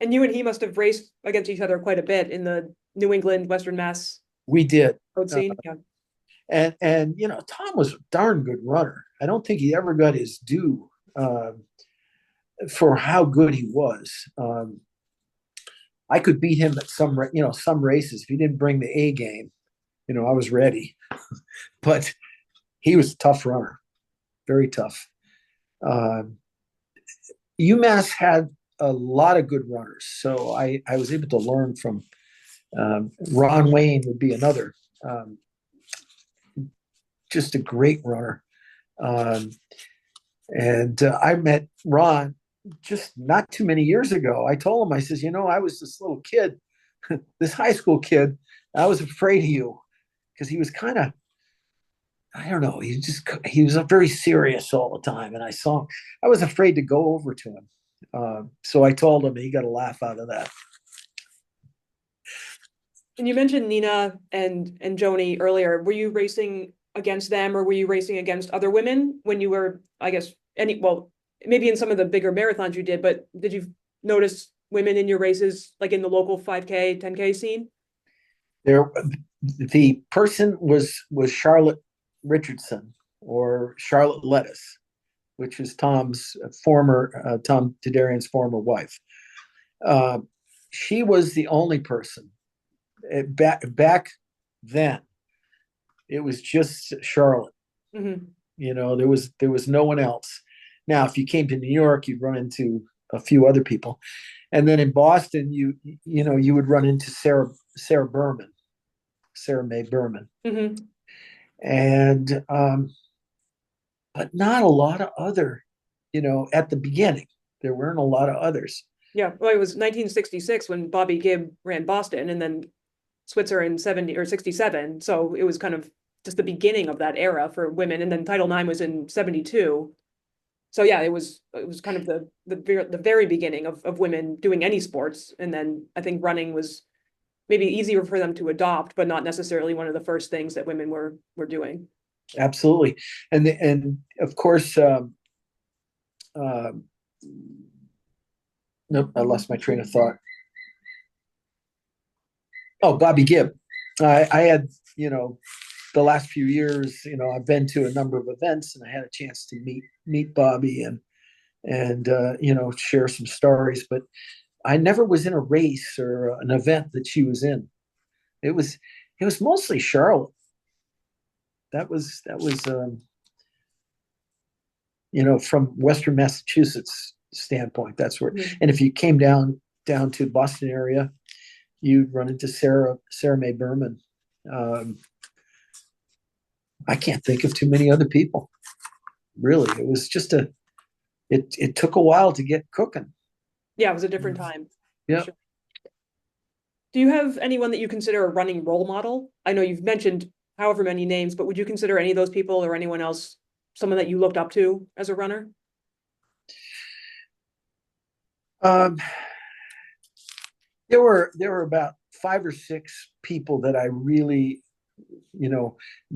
And you and he must have raced against each other quite a bit in the New England, Western Mass We did. road Uh, scene. Yeah. and Tom was a darn good runner. I don't think he ever got his due for how good he was. I could beat him at some races. If he didn't bring the A game, I was ready. But he was a tough runner, very tough. Um, UMass had a lot of good runners, so I was able to learn from Ron Wayne would be another, just a great runner. Um, and I met Ron just not too many years ago. I told him, I says, I was this little kid, this high school kid. I was afraid of you because he was kind of, I don't know, he was very serious all the time. And I was afraid to go over to him. So I told him, he got a laugh out of that. And you mentioned Nina and Joni earlier. Were you racing against them, or were you racing against other women when you were, I guess, maybe in some of the bigger marathons you did, but did you notice women in your races, like in the local 5K, 10K scene? There, the person was Charlotte Richardson, or Charlotte Lettuce, which is Tom Tadarian's former wife. Uh, she was the only person. Back then. It was just Charlotte. Mm-hmm. There was no one else. Now, if you came to New York, you'd run into a few other people, and then in Boston, you would run into Sarah Berman, Sarah Mae Berman, Mm-hmm. and but not a lot of other. At the beginning, there weren't a lot of others. Yeah, well, it was 1966 when Bobby Gibb ran Boston, and then Switzer in 70 or 67. So it was kind of just the beginning of that era for women. And then Title IX was in 72. So yeah, it was kind of the very beginning of women doing any sports. And then I think running was maybe easier for them to adopt, but not necessarily one of the first things that women were doing. Absolutely, and of course, uh, nope, I lost my train of thought. Oh, Bobby Gibb. I had, the last few years, I've been to a number of events, and I had a chance to meet Bobby and share some stories. But I never was in a race or an event that she was in. It was mostly Charlotte. That was from Western Massachusetts standpoint. That's where. Mhm. And if you came down to Boston area, you'd run into Sarah Mae Berman. I can't think of too many other people. Really, it was just it took a while to get cooking. Yeah, it was a different time. Yeah. Sure. Do you have anyone that you consider a running role model? I know you've mentioned however many names, but would you consider any of those people or anyone else someone that you looked up to as a runner? Um, there were about 5 or 6 people that I really,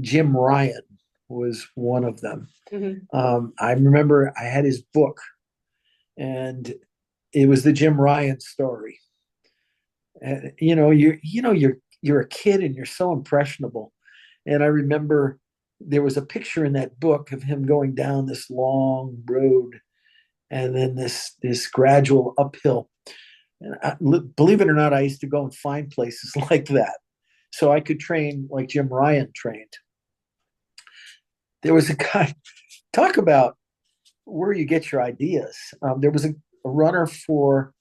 Jim Ryan. was one of them. Mhm. I remember I had his book, and it was the Jim Ryan story. And you're a kid and you're so impressionable. And I remember there was a picture in that book of him going down this long road and then this gradual uphill. And believe it or not, I used to go and find places like that so I could train like Jim Ryan trained. There was a guy, talk about where you get your ideas. There was a runner for,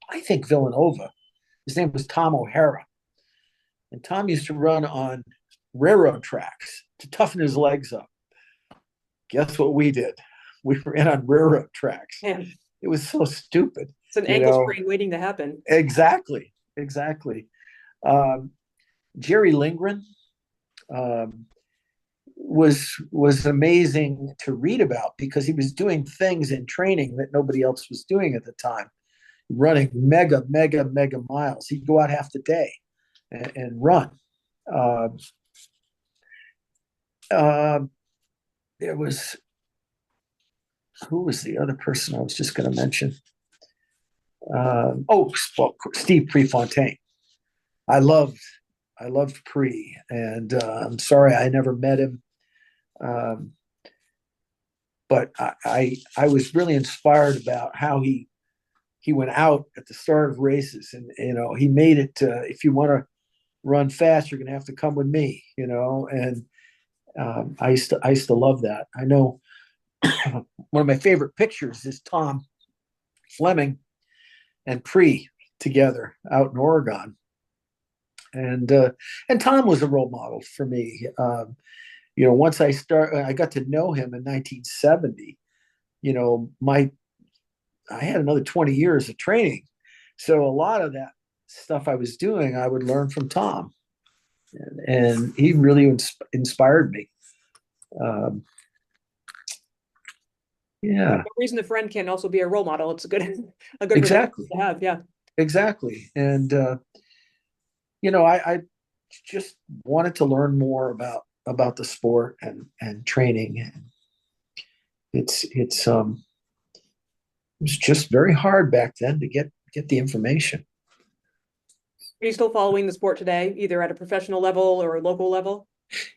I think, Villanova. His name was Tom O'Hara. And Tom used to run on railroad tracks to toughen his legs up. Guess what we did? We ran on railroad tracks. Man, It was so stupid. it's an You ankle know, sprain waiting to happen. exactly, exactly. Um, Jerry Lindgren was amazing to read about because he was doing things in training that nobody else was doing at the time, running mega miles. He'd go out half the day and run. Uh, uh, there was who was the other person I was just going to mention? Well, Steve Prefontaine. I loved I loved Pre, and I'm sorry I never met him, um, but I was really inspired about how he went out at the start of races, and he made it. If you want to run fast, you're going to have to come with me, and I used to love that. I know one of my favorite pictures is Tom Fleming and Pre together out in Oregon, and Tom was a role model for me. Once I got to know him in 1970. My I had another 20 years of training, so a lot of that stuff I was doing, I would learn from Tom, and he really inspired me. Um, No yeah, reason a friend can also be a role model. It's a good a good relationship exactly, to have. Yeah. exactly, and I just wanted to learn more about the sport and training. It's it was just very hard back then to get the information. Are you still following the sport today, either at a professional level or a local level?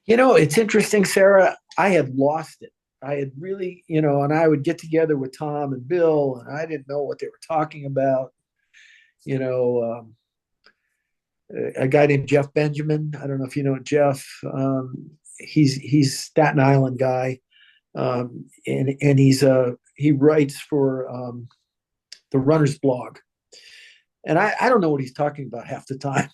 It's interesting, Sarah. I had lost it. I had really, and I would get together with Tom and Bill, and I didn't know what they were talking about. You know, a guy named Jeff Benjamin. I don't know if you know Jeff. He's Staten Island guy, and he writes for the Runner's Blog, and I don't know what he's talking about half the time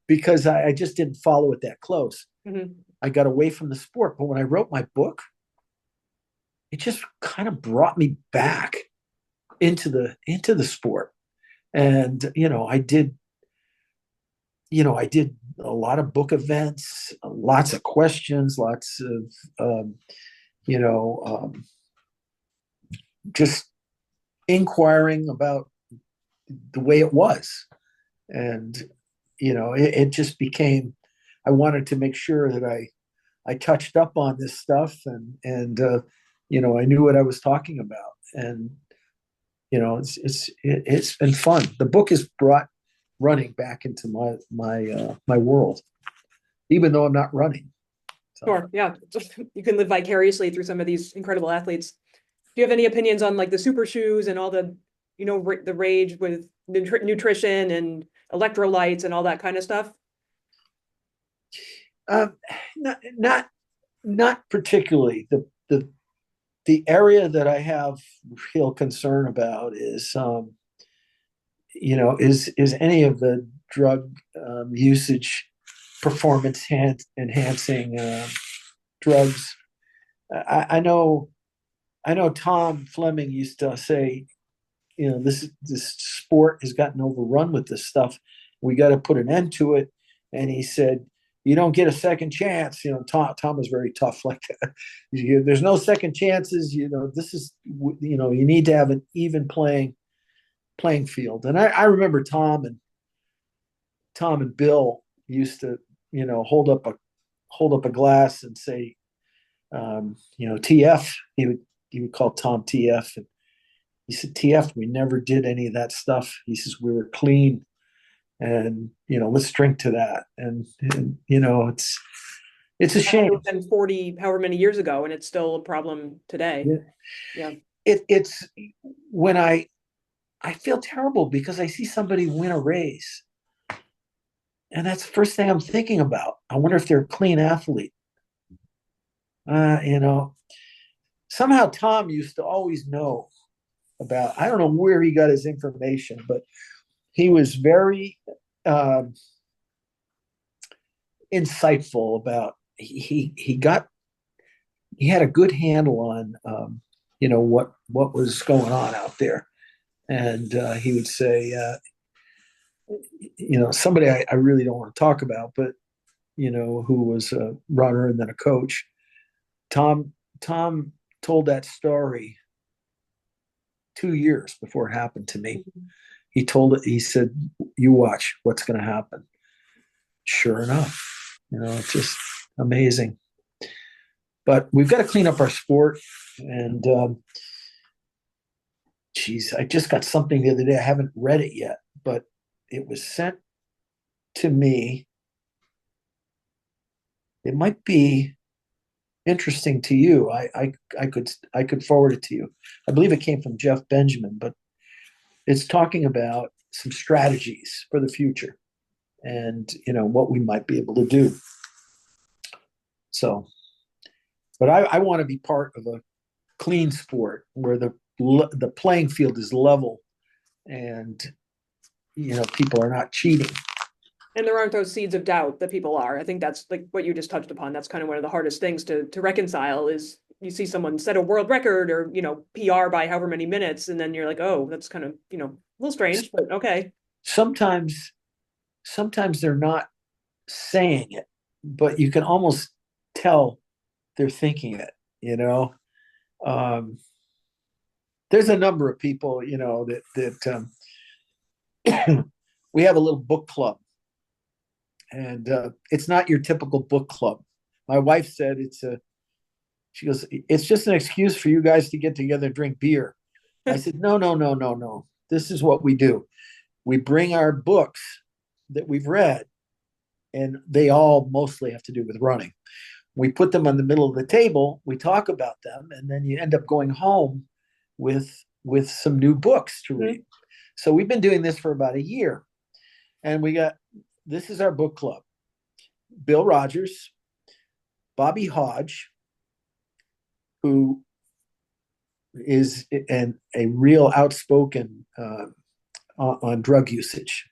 because I just didn't follow it that close. Mm-hmm. I got away from the sport, but when I wrote my book, it just kind of brought me back into the sport, and I did a lot of book events, lots of questions, lots of you know um, just inquiring about the way it was, and it just became. I wanted to make sure that I touched up on this stuff, and I knew what I was talking about, and it's been fun. The book has brought running back into my world, even though I'm not running. So, Sure. Yeah. You can live vicariously through some of these incredible athletes. Do you have any opinions on like the super shoes and all the, the rage with nutrition and electrolytes and all that kind of stuff? um, not particularly. The area that I have real concern about is any of the drug usage, performance enhancing drugs. I know Tom Fleming used to say, this sport has gotten overrun with this stuff. We got to put an end to it. And he said, you don't get a second chance. Tom was very tough like that. There's no second chances. This is, you need to have an even playing field. And I remember Tom and Bill used to, hold up a glass and say, TF. He would call Tom TF, and he said, TF, we never did any of that stuff. He says we were clean, and let's drink to that. And it's a shame. It was 40, however many years ago, and it's still a problem today. Yeah. Yeah. It's when I feel terrible because I see somebody win a race, and that's the first thing I'm thinking about. I wonder if they're a clean athlete. Somehow Tom used to always know about, I don't know where he got his information, but he was very insightful about, he had a good handle on what was going on out there. And he would say, somebody I really don't want to talk about, but who was a runner and then a coach. Tom told that story 2 years before it happened to me. He told it. He said, "You watch what's going to happen." Sure enough, it's just amazing. But we've got to clean up our sport. And geez, I just got something the other day. I haven't read it yet, but it was sent to me. It might be interesting to you. I could forward it to you. I believe it came from Jeff Benjamin, but it's talking about some strategies for the future and what we might be able to do. So, but I want to be part of a clean sport where the playing field is level and people are not cheating. And there aren't those seeds of doubt that people are. I think that's like what you just touched upon. That's kind of one of the hardest things to reconcile is you see someone set a world record or, PR by however many minutes. And then you're like, oh, that's kind of, a little strange, but okay. Sometimes they're not saying it, but you can almost tell they're thinking it, there's a number of people, that we have a little book club. And it's not your typical book club. My wife said she goes, it's just an excuse for you guys to get together and drink beer. I said, no. This is what we do. We bring our books that we've read, and they all mostly have to do with running. We put them on the middle of the table, we talk about them, and then you end up going home with some new books to read. So we've been doing this for about a year. And this is our book club. Bill Rogers, Bobby Hodge, who is a real outspoken on drug usage.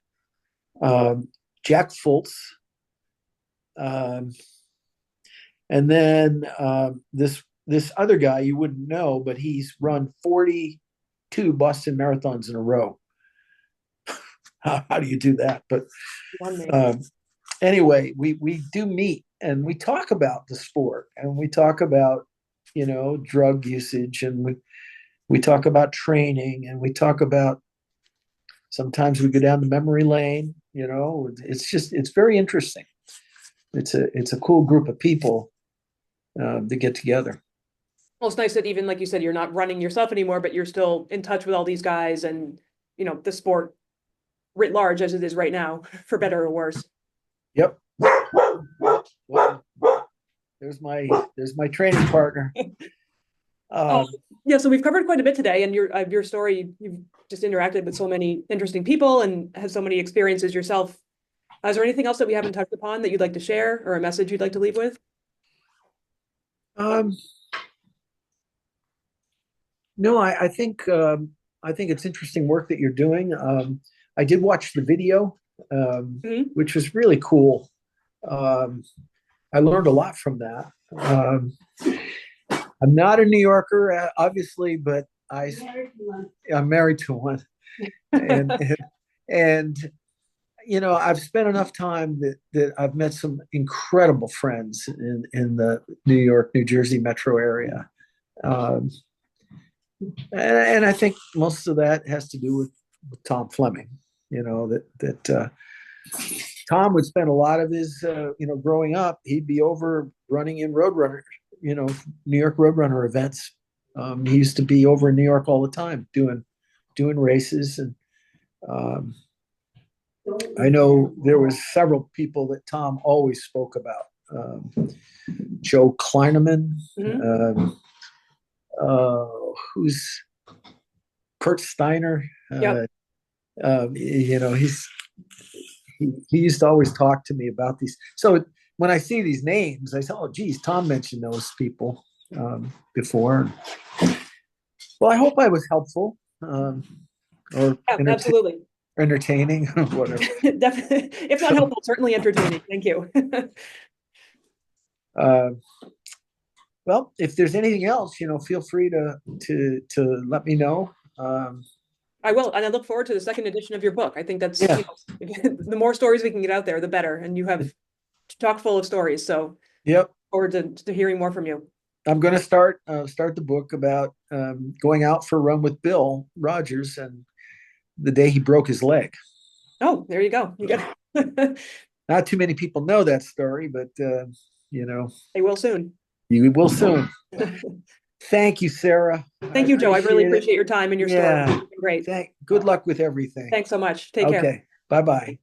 Jack Fultz. And then this other guy you wouldn't know, but he's run 42 Boston Marathons in a row. How do you do that? But anyway, we do meet and we talk about the sport and we talk about, drug usage, and we talk about training, and we talk about, sometimes we go down the memory lane, it's very interesting. It's a cool group of people to get together. Well, it's nice that even like you said, you're not running yourself anymore, but you're still in touch with all these guys and, the sport writ large as it is right now, for better or worse. Yep. There's my training partner. Yeah, so we've covered quite a bit today, and your story, you've just interacted with so many interesting people and have so many experiences yourself. Is there anything else that we haven't touched upon that you'd like to share, or a message you'd like to leave with? No, I think it's interesting work that you're doing. I did watch the video, which was really cool. I learned a lot from that. I'm not a New Yorker, obviously, but I'm married to one. And I've spent enough time that I've met some incredible friends in the New York, New Jersey metro area. And I think most of that has to do with Tom Fleming, that Tom would spend a lot of his, growing up, he'd be over running in Roadrunner New York Roadrunner events. He used to be over in New York all the time doing races, and I know there was several people that Tom always spoke about. Joe Kleineman, Mhm. who's Kurt Steiner. Yep. He used to always talk to me about these. So when I see these names, I say, "Oh, geez, Tom mentioned those people before." Well, I hope I was helpful or Yeah, absolutely. entertaining, whatever. Definitely. If not So, helpful, certainly entertaining. Thank you. uh, well, if there's anything else, feel free to let me know. I will, and I look forward to the second edition of your book. I think that's, Yeah, the more stories we can get out there, the better. And you have chock full of stories. So yep. forward to hearing more from you. I'm going to start the book about going out for a run with Bill Rogers and the day he broke his leg. Oh, there you go. You get Not too many people know that story, but they will soon. you will soon. Thank you, Sarah. I Thank you, Joe. I really appreciate it. appreciate your time and your story. Yeah. Great. Good luck with everything. Thanks so much. Take care. Okay. Bye bye.